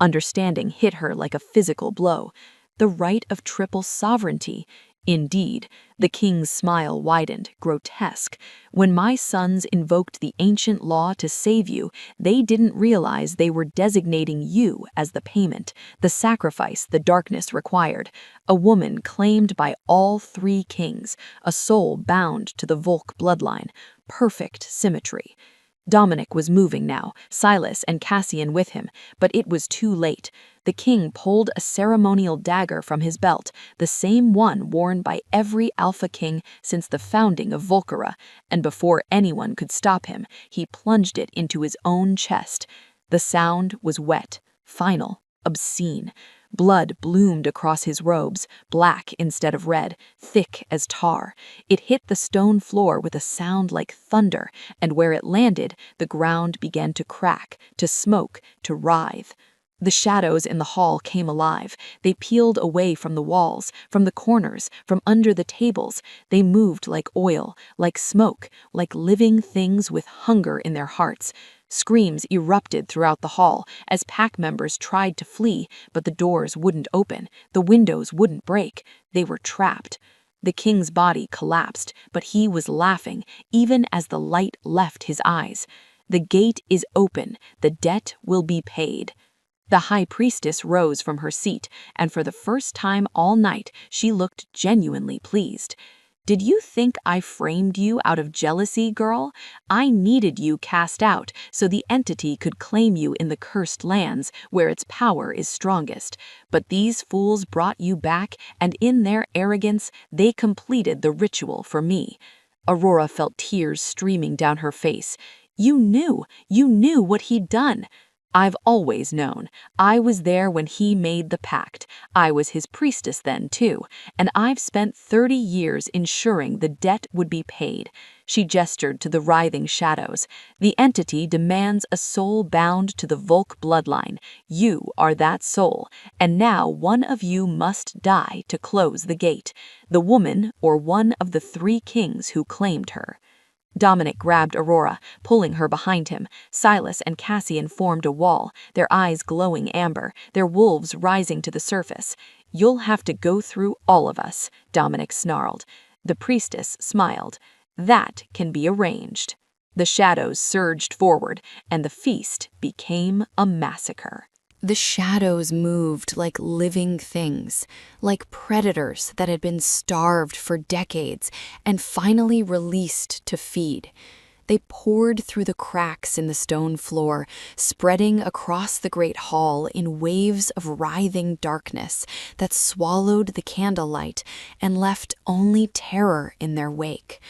Speaker 1: Understanding hit her like a physical blow. The right of triple sovereignty. Indeed, the king's smile widened, grotesque. "When my sons invoked the ancient law to save you, they didn't realize they were designating you as the payment, the sacrifice the darkness required. A woman claimed by all 3 kings, a soul bound to the Volk bloodline. Perfect symmetry." Dominic was moving now, Silas and Cassian with him, but it was too late. The king pulled a ceremonial dagger from his belt, the same one worn by every Alpha King since the founding of Volcra, and before anyone could stop him, he plunged it into his own chest. The sound was wet, final, obscene. Blood bloomed across his robes, black instead of red, thick as tar. It hit the stone floor with a sound like thunder, and where it landed, the ground began to crack, to smoke, to writhe. The shadows in the hall came alive. They peeled away from the walls, from the corners, from under the tables. They moved like oil, like smoke, like living things with hunger in their hearts.
Speaker 2: Screams erupted throughout the hall as pack members tried to flee, but the doors wouldn't open, the windows wouldn't break. They were trapped. The king's body collapsed, but he was laughing, even as the light left his eyes. The gate is open. The debt will be paid. The high priestess rose from her seat, and for the first time all night she looked genuinely pleased. Did you think I framed you out of jealousy, girl? I needed you cast out so the entity could claim you in the cursed lands where its power is strongest. But these fools brought you back, and in their arrogance, they completed the ritual for me. Aurora felt tears streaming down her face. You knew what he'd done. I've always known. I was there when he made the pact. I was his priestess then, too, and I've spent 30 years ensuring the debt would be paid. She gestured to the writhing shadows. The entity demands a soul bound to the Volk bloodline. You are that soul, and now one of you must die to close the gate. The woman or one of the 3 kings who claimed her. Dominic grabbed Aurora, pulling her behind him. Silas and Cassian formed a wall, their eyes glowing amber, their wolves rising to the surface. You'll have to go through all of us, Dominic snarled. The priestess smiled. That can be arranged. The shadows surged forward, and the feast became a massacre.
Speaker 1: The shadows moved like living things, like predators that had been starved for decades and finally released to feed. They poured through the cracks in the stone floor, spreading across the great hall in waves of writhing darkness that swallowed the candlelight and left only terror in their wake.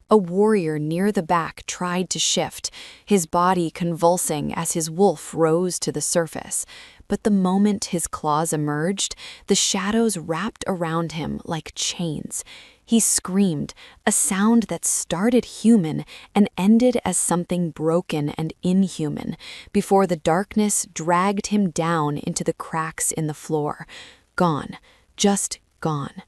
Speaker 1: A warrior near the back tried to shift, his body convulsing as his wolf rose to the surface. But the moment his claws emerged, the shadows wrapped around him like chains. He screamed, a sound that started human and ended as something broken and inhuman, before the darkness dragged him down into the cracks in the floor. Gone, just gone.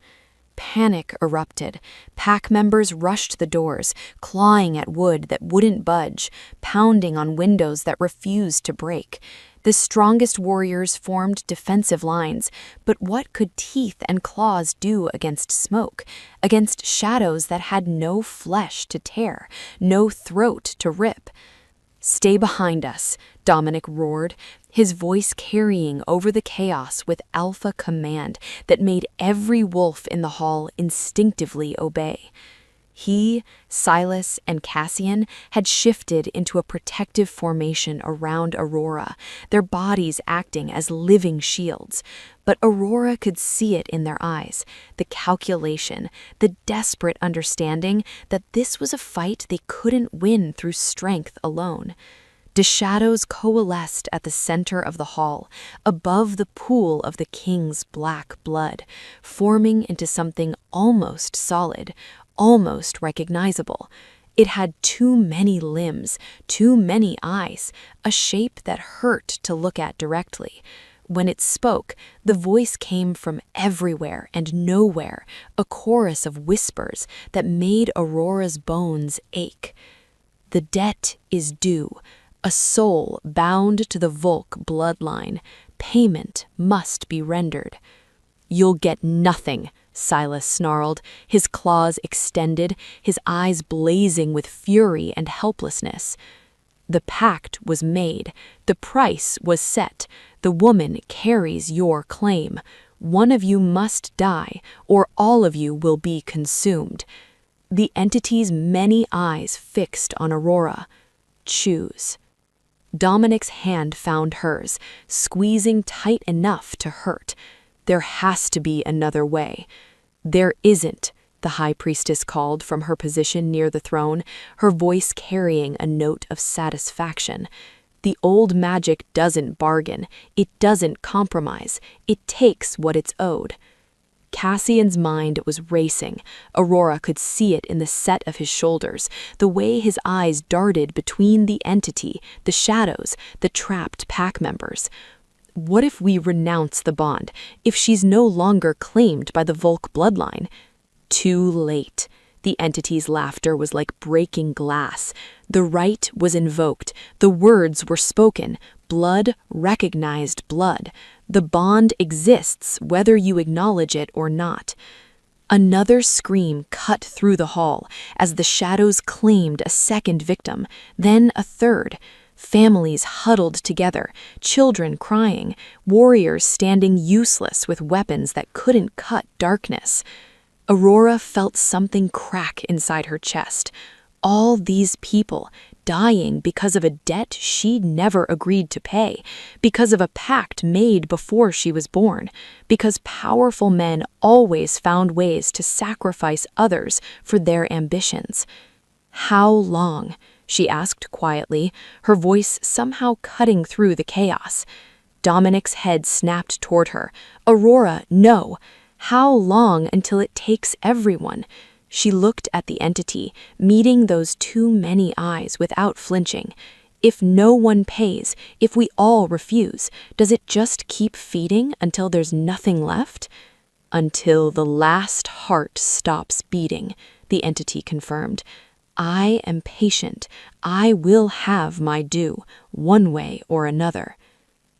Speaker 1: Panic erupted. Pack members rushed the doors, clawing at wood that wouldn't budge, pounding on windows that refused to break. The strongest warriors formed defensive lines, but what could teeth and claws do against smoke, against shadows that had no flesh to tear, no throat to rip? "Stay behind us," Dominic roared, his voice carrying over the chaos with alpha command that made every wolf in the hall instinctively obey. He, Silas, and Cassian had shifted into a protective formation around Aurora, their bodies acting as living shields. But Aurora could see it in their eyes, the calculation, the desperate understanding that this was a fight they couldn't win through strength alone. The shadows coalesced at the center of the hall, above the pool of the king's black blood, forming into something almost solid, almost recognizable. It had too many limbs, too many eyes, a shape that hurt to look at directly. When it spoke, the voice came from everywhere and nowhere, a chorus of whispers that made Aurora's bones ache. The debt is due. A soul bound to the Volk bloodline. Payment must be rendered. "You'll get nothing," Silas snarled, his claws extended, his eyes blazing with fury and helplessness. The pact was made. The price was set. The woman carries your claim. One of you must die, or all of you will be consumed. The entity's many eyes fixed on Aurora. Choose. Dominic's hand found hers, squeezing tight enough to hurt. There has to be another way. "There isn't," the high priestess called from her position near the throne, her voice carrying a note of satisfaction. "The old magic doesn't bargain. It doesn't compromise. It takes what it's owed." Cassian's mind was racing. Aurora could see it in the set of his shoulders, the way his eyes darted between the entity, the shadows, the trapped pack members. What if we renounce the bond, if she's no longer claimed by the Volk bloodline? Too late.
Speaker 2: The entity's laughter was like breaking glass. The right was invoked. The words were spoken. Blood recognized blood. The bond exists whether you acknowledge it or not. Another scream cut through the hall as the shadows claimed a second victim, then a third. Families huddled together, children crying, warriors standing useless with weapons that couldn't cut darkness. Aurora felt something crack inside her chest. All these people dying because of a debt she'd never agreed to pay, because of a pact made before she was born, because powerful men always found ways to sacrifice others for their ambitions. How long? She asked quietly, her voice somehow cutting through the chaos. Dominic's head snapped toward her. Aurora, no! How long until it takes everyone? She looked at the entity, meeting those too many eyes without flinching. If no one pays, if we all refuse, does it just keep feeding until there's nothing left? Until the last heart stops beating, the entity confirmed. I am patient. I will have my due, one way or another.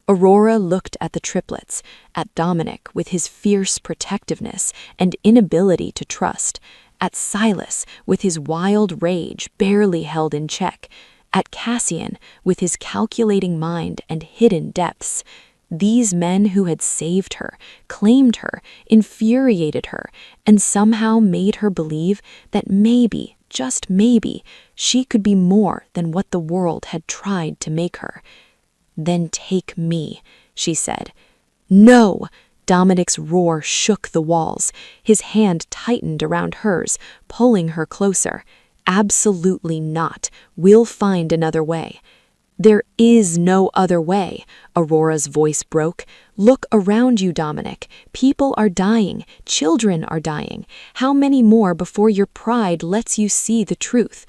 Speaker 2: Aurora looked at the triplets, at Dominic with his fierce protectiveness and inability to trust, at Silas with his wild rage barely held in check, at Cassian with his calculating mind and hidden depths. These men who had saved her, claimed her, infuriated her, and somehow made her believe that maybe, just maybe, she could be more than what the world had tried to make her. Then take me, she said. No! Dominic's roar shook the walls. His hand tightened around hers, pulling her closer. Absolutely not. We'll find another way. There is no other way, Aurora's voice broke. Look around you, Dominic. People are dying. Children are dying. How many more before your pride lets you see the truth?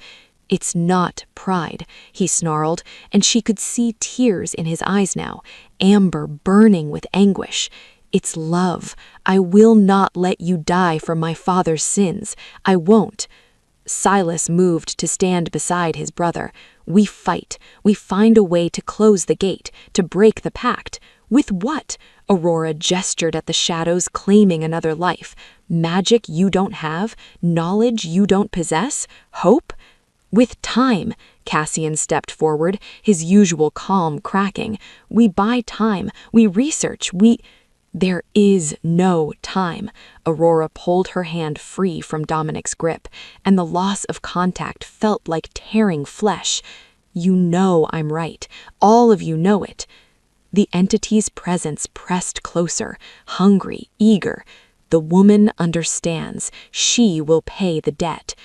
Speaker 2: It's not pride, he snarled, and she could see tears in his eyes now, amber burning with anguish. It's love. I will not let you die for my father's sins. I won't. Silas moved to stand beside his brother. We fight. We find a way to close the gate, to break the pact. With what? Aurora gestured at the shadows, claiming another life. Magic you don't have? Knowledge you don't possess? Hope? With time, Cassian stepped forward, his usual calm cracking. We buy time. We research. There is no time. Aurora pulled her hand free from Dominic's grip, and the loss of contact felt like tearing flesh. You know I'm right. All of you know it. The entity's presence pressed closer, hungry, eager. The woman understands. She will pay the debt.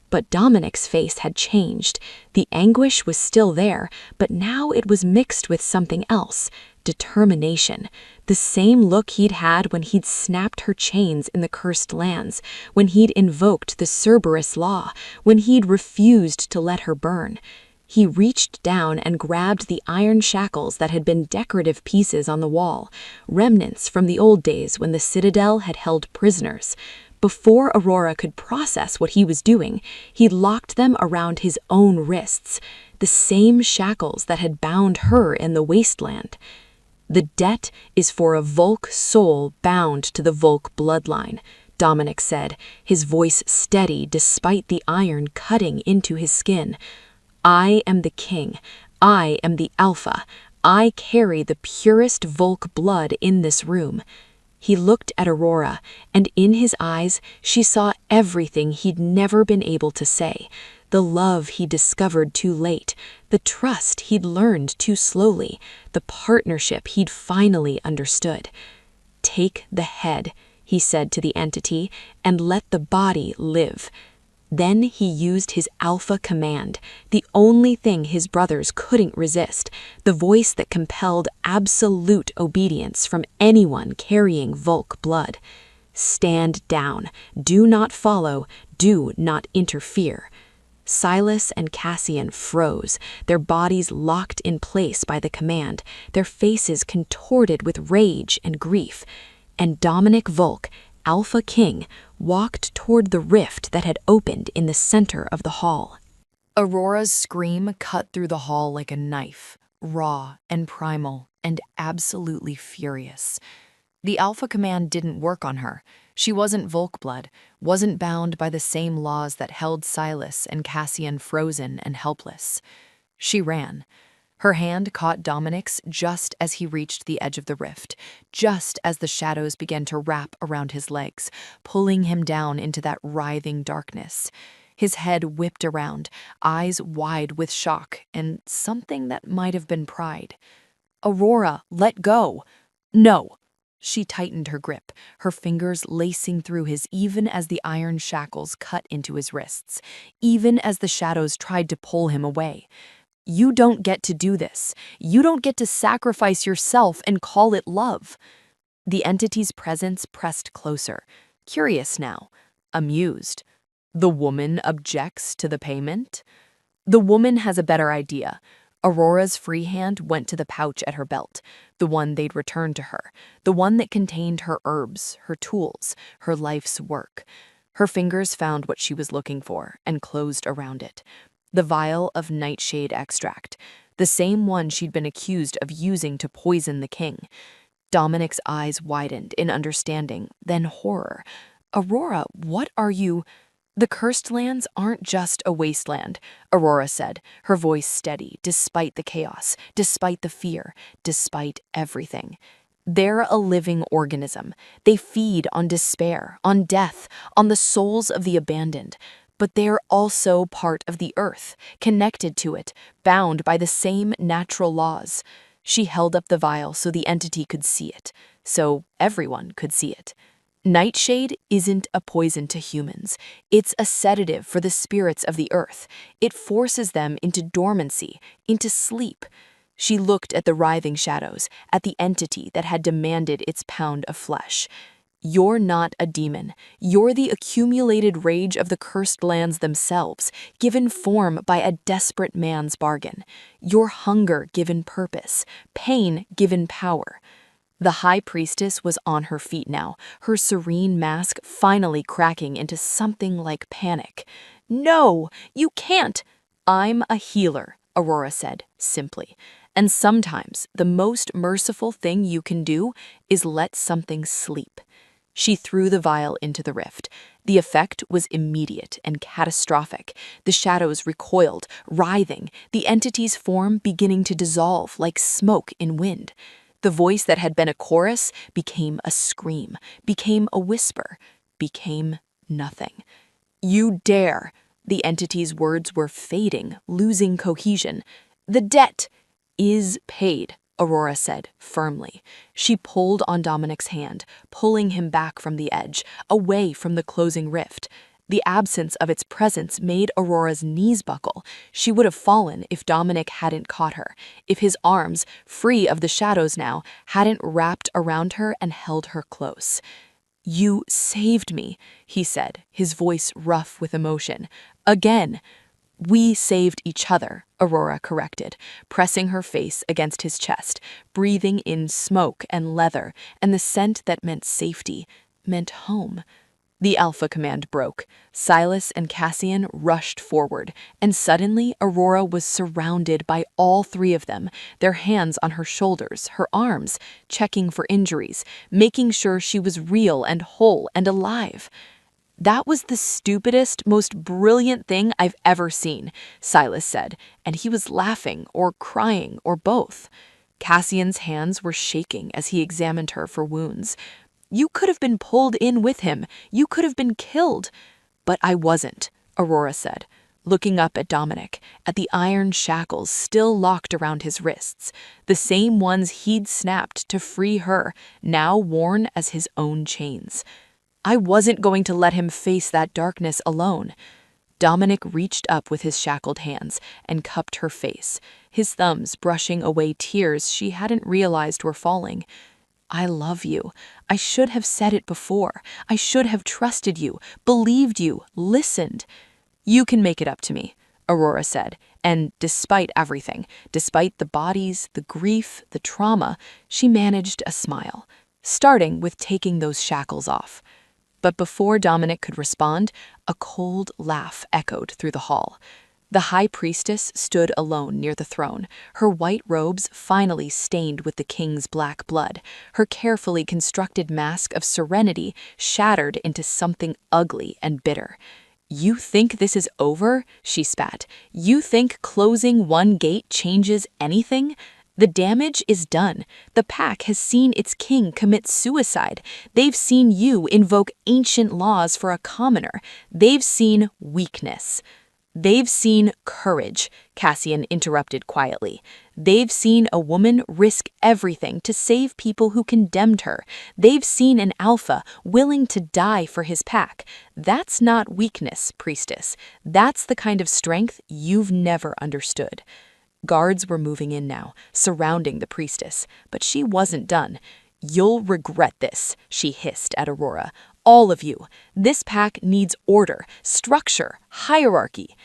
Speaker 2: But Dominic's face had changed. The anguish was still there, but now it was mixed with something else. Determination. The same look he'd had when he'd snapped her chains in the cursed lands, when he'd invoked the Cerberus law, when he'd refused to let her burn. He reached down and grabbed the iron shackles that had been decorative pieces on the wall, remnants from the old days when the Citadel had held prisoners. Before Aurora could process what he was doing, he locked them around his own wrists, the same shackles that had bound her in the wasteland. The debt is for a Volk soul bound to the Volk bloodline, Dominic said, his voice steady despite the iron cutting into his skin. I am the king. I am the Alpha. I carry the purest Volk blood in this room. He looked at Aurora, and in his eyes she saw everything he'd never been able to say. The love he discovered too late, the trust he'd learned too slowly, the partnership he'd finally understood. Take the head, he said to the entity, and let the body live. Then he used his alpha command, the only thing his brothers couldn't resist, the voice that compelled absolute obedience from anyone carrying Volk blood. Stand down. Do not follow. Do not interfere. Silas and Cassian froze, their bodies locked in place by the command, their faces contorted with rage and grief. And Dominic Volk, Alpha King, walked toward the rift that had opened in the center of the hall.
Speaker 1: Aurora's scream cut through the hall like a knife, raw and primal and absolutely furious. The Alpha Command didn't work on her. She wasn't Volkblood, wasn't bound by the same laws that held Silas and Cassian frozen and helpless. She ran. Her hand caught Dominic's just as he reached the edge of the rift, just as the shadows began to wrap around his legs, pulling him down into that writhing darkness. His head whipped around, eyes wide with shock and something that might have been pride. "Aurora, let go!" "No!" She tightened her grip, her fingers lacing through his even as the iron shackles cut into his wrists, even as the shadows tried to pull him away. "You don't get to do this. You don't get to sacrifice yourself and call it love." The entity's presence pressed closer, curious now, amused. The woman objects to the payment? The woman has a better idea. Aurora's free hand went to the pouch at her belt, the one they'd returned to her, the one that contained her herbs, her tools, her life's work. Her fingers found what she was looking for and closed around it. The vial of nightshade extract, the same one she'd been accused of using to poison the king. Dominic's eyes widened in understanding, then horror. "Aurora, what are you—" "The cursed lands aren't just a wasteland," Aurora said, her voice steady, despite the chaos, despite the fear, despite everything. "They're a living organism. They feed on despair, on death, on the souls of the abandoned. But they're also part of the earth, connected to it, bound by the same natural laws." She held up the vial so the entity could see it, so everyone could see it. "Nightshade isn't a poison to humans. It's a sedative for the spirits of the earth. It forces them into dormancy, into sleep." She looked at the writhing shadows, at the entity that had demanded its pound of flesh. "You're not a demon. You're the accumulated rage of the cursed lands themselves, given form by a desperate man's bargain. You're hunger given purpose, pain given power." The High Priestess was on her feet now, her serene mask finally cracking into something like panic. "No, you can't!" "I'm a healer," Aurora said, simply. "And sometimes the most merciful thing you can do is let something sleep." She threw the vial into the rift. The effect was immediate and catastrophic. The shadows recoiled, writhing, the entity's form beginning to dissolve like smoke in wind. The voice that had been a chorus became a scream, became a whisper, became nothing. "You dare!" The entity's words were fading, losing cohesion. "The debt is paid," Aurora said firmly. She pulled on Dominic's hand, pulling him back from the edge, away from the closing rift. The absence of its presence made Aurora's knees buckle. She would have fallen if Dominic hadn't caught her, if his arms, free of the shadows now, hadn't wrapped around her and held her close. "You saved me," he said, his voice rough with emotion. "Again." "We saved each other," Aurora corrected, pressing her face against his chest, breathing in smoke and leather and the scent that meant safety, meant home. The Alpha Command broke. Silas and Cassian rushed forward, and suddenly Aurora was surrounded by all three of them, their hands on her shoulders, her arms, checking for injuries, making sure she was real and whole and alive. "That was the stupidest, most brilliant thing I've ever seen," Silas said, and he was laughing or crying or both. Cassian's hands were shaking as he examined her for wounds. "You could have been pulled in with him. You could have been killed." "But I wasn't," Aurora said, looking up at Dominic, at the iron shackles still locked around his wrists, the same ones he'd snapped to free her, now worn as his own chains. "I wasn't going to let him face that darkness alone." Dominic reached up with his shackled hands and cupped her face, his thumbs brushing away tears she hadn't realized were falling. "I love you. I should have said it before. I should have trusted you, believed you, listened." "You can make it up to me," Aurora said, and despite everything, despite the bodies, the grief, the trauma, she managed a smile, starting with taking those shackles off.
Speaker 2: But before Dominic could respond, a cold laugh echoed through the hall. The high priestess stood alone near the throne, her white robes finally stained with the king's black blood, her carefully constructed mask of serenity shattered into something ugly and bitter. "You think this is over?" she spat. "You think closing one gate changes anything? The damage is done. The pack has seen its king commit suicide. They've seen you invoke ancient laws for a commoner. They've seen weakness." "They've seen courage," Cassian interrupted quietly. "They've seen a woman risk everything to save people who condemned her. They've seen an alpha willing to die for his pack. That's not weakness, priestess. That's the kind of strength you've never understood." Guards were moving in now, surrounding the priestess, but she wasn't done. "You'll regret this," she hissed at Aurora. "All of you. This pack needs order, structure, hierarchy."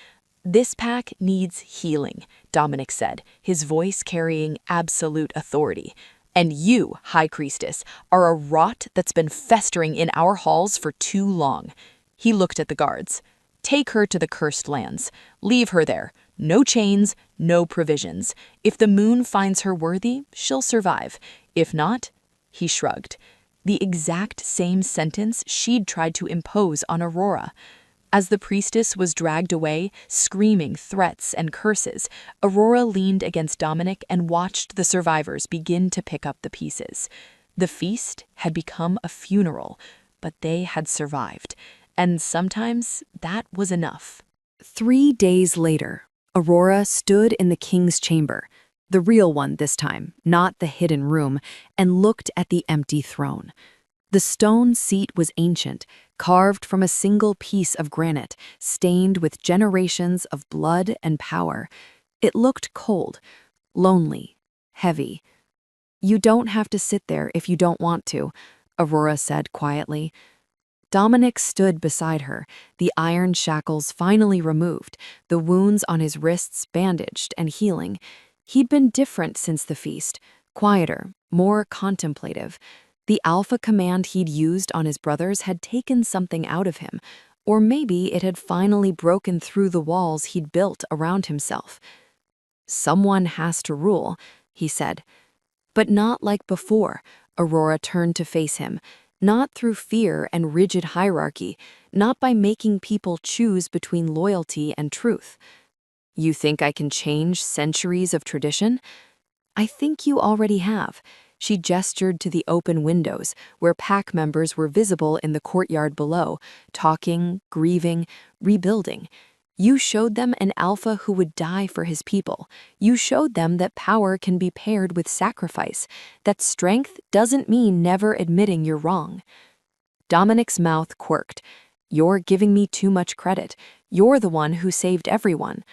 Speaker 2: "This pack needs healing," Dominic said, his voice carrying absolute authority. "And you, High Priestess, are a rot that's been festering in our halls for too long." He looked at the guards. "Take her to the cursed lands. Leave her there. No chains, no provisions. If the moon finds her worthy, she'll survive. If not," he shrugged. The exact same sentence she'd tried to impose on Aurora. As the priestess was dragged away, screaming threats and curses, Aurora leaned against Dominic and watched the survivors begin to pick up the pieces. The feast had become a funeral, but they had survived, and sometimes that was enough.
Speaker 1: 3 days later, Aurora stood in the king's chamber, the real one this time, not the hidden room, and looked at the empty throne. The stone seat was ancient, carved from a single piece of granite, stained with generations of blood and power. It looked cold, lonely, heavy. "You don't have to sit there if you don't want to," Aurora said quietly. Dominic stood beside her, the iron shackles finally removed, the wounds on his wrists bandaged and healing. He'd been different since the feast, quieter, more contemplative. The alpha command he'd used on his brothers had taken something out of him, or maybe it had finally broken through the walls he'd built around himself. "Someone has to rule," he said. But not like before. Aurora turned to face him. Not through fear and rigid hierarchy, not by making people choose between loyalty and truth. "You think I can change centuries of tradition?" "I think you already have." She gestured to the open windows, where pack members were visible in the courtyard below, talking, grieving, rebuilding. "You showed them an alpha who would die for his people. You showed them that power can be paired with sacrifice, that strength doesn't mean never admitting you're wrong." Dominic's mouth quirked. "You're giving me too much credit. You're the one who saved everyone."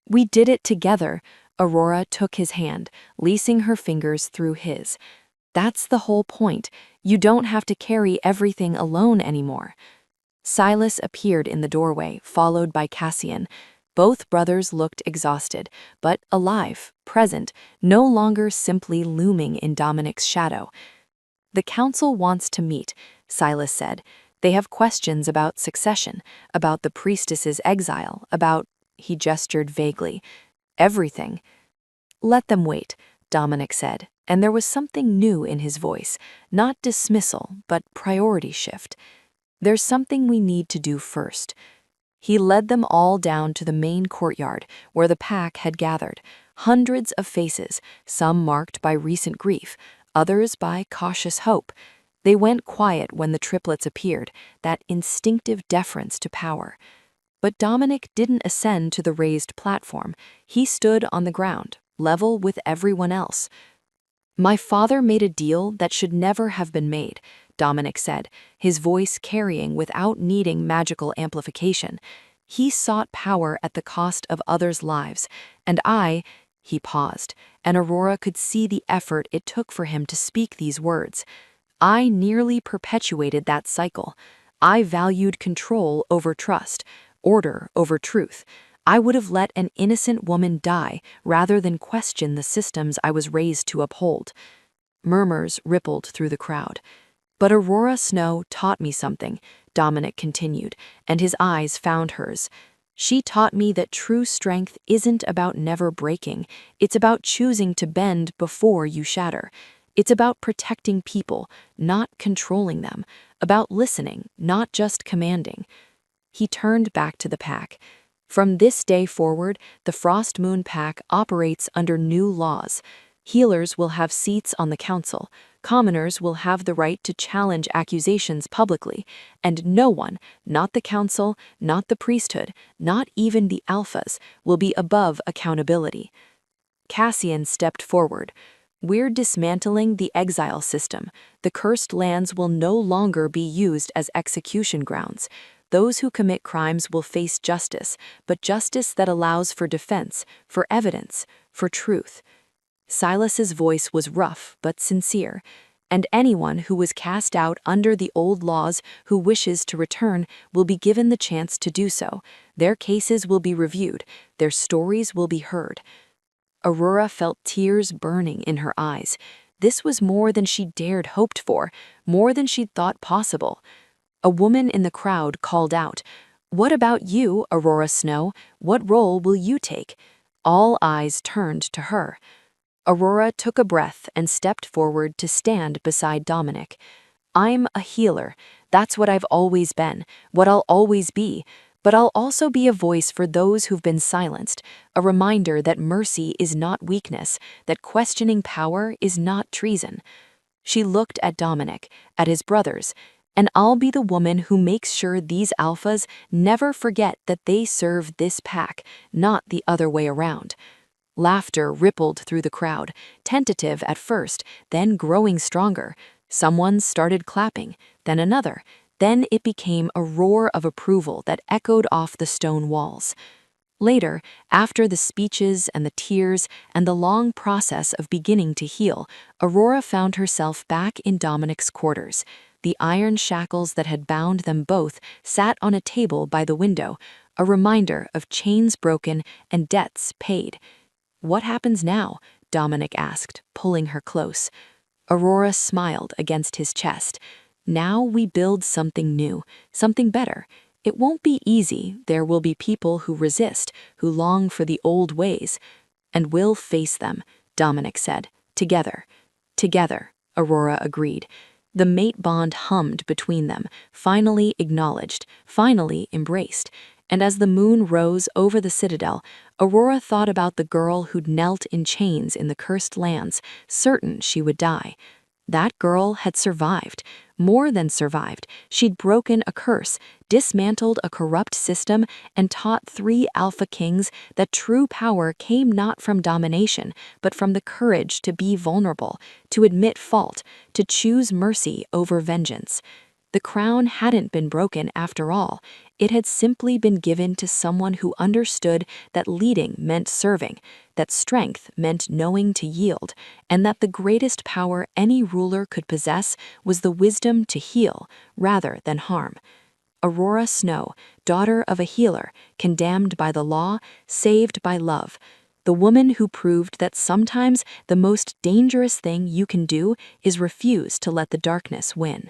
Speaker 1: "We did it together." Aurora took his hand, leasing her fingers through his. "That's the whole point. You don't have to carry everything alone anymore." Silas appeared in the doorway, followed by Cassian. Both brothers looked exhausted, but alive, present, no longer simply looming in Dominic's shadow. "The council wants to meet," Silas said. "They have questions about succession, about the priestess's exile, about—" he gestured vaguely. "Everything." "Let them wait," Dominic said, and there was something new in his voice, not dismissal, but priority shift. "There's something we need to do first." He led them all down to the main courtyard, where the pack had gathered. Hundreds of faces, some marked by recent grief, others by cautious hope. They went quiet when the triplets appeared, that instinctive deference to power. But Dominic didn't ascend to the raised platform. He stood on the ground, level with everyone else. "My father made a deal that should never have been made," Dominic said, his voice carrying without needing magical amplification. "He sought power at the cost of others' lives, and he paused, and Aurora could see the effort it took for him to speak these words. "I nearly perpetuated that cycle. I valued control over trust, order over truth. I would have let an innocent woman die rather than question the systems I was raised to uphold." Murmurs rippled through the crowd. But Aurora Snow taught me something, Dominic continued, and his eyes found hers. She taught me that true strength isn't about never breaking, it's about choosing to bend before you shatter. It's about protecting people, not controlling them, about listening, not just commanding. He turned back to the pack. From this day forward, the Frost Moon Pack operates under new laws. Healers will have seats on the council, commoners will have the right to challenge accusations publicly, and no one, not the council, not the priesthood, not even the alphas, will be above accountability. Cassian stepped forward. We're dismantling the exile system. The cursed lands will no longer be used as execution grounds. Those who commit crimes will face justice, but justice that allows for defense, for evidence, for truth. Silas's voice was rough but sincere, and anyone who was cast out under the old laws who wishes to return will be given the chance to do so. Their cases will be reviewed, their stories will be heard. Aurora felt tears burning in her eyes. This was more than she'd dared hoped for, more than she'd thought possible. A woman in the crowd called out, "What about you, Aurora Snow? What role will you take?" All eyes turned to her. Aurora took a breath and stepped forward to stand beside Dominic. "I'm a healer. That's what I've always been, what I'll always be. But I'll also be a voice for those who've been silenced, a reminder that mercy is not weakness, that questioning power is not treason." She looked at Dominic, at his brothers, "And I'll be the woman who makes sure these alphas never forget that they serve this pack, not the other way around." Laughter rippled through the crowd, tentative at first, then growing stronger. Someone started clapping, then another. Then it became a roar of approval that echoed off the stone walls. Later, after the speeches and the tears and the long process of beginning to heal, Aurora found herself back in Dominic's quarters. The iron shackles that had bound them both sat on a table by the window, a reminder of chains broken and debts paid. "What happens now?" Dominic asked, pulling her close. Aurora smiled against his chest. "Now we build something new, something better. It won't be easy. There will be people who resist, who long for the old ways. And we'll face them," Dominic said. "Together." "Together," Aurora agreed. The mate bond hummed between them, finally acknowledged, finally embraced. And as the moon rose over the citadel, Aurora thought about the girl who'd knelt in chains in the cursed lands, certain she would die. That girl had survived. More than survived. She'd broken a curse, dismantled a corrupt system, and taught 3 alpha kings that true power came not from domination, but from the courage to be vulnerable, to admit fault, to choose mercy over vengeance. The crown hadn't been broken after all. It had simply been given to someone who understood that leading meant serving, that strength meant knowing to yield, and that the greatest power any ruler could possess was the wisdom to heal rather than harm. Aurora Snow, daughter of a healer, condemned by the law, saved by love. The woman who proved that sometimes the most dangerous thing you can do is refuse to let the darkness win.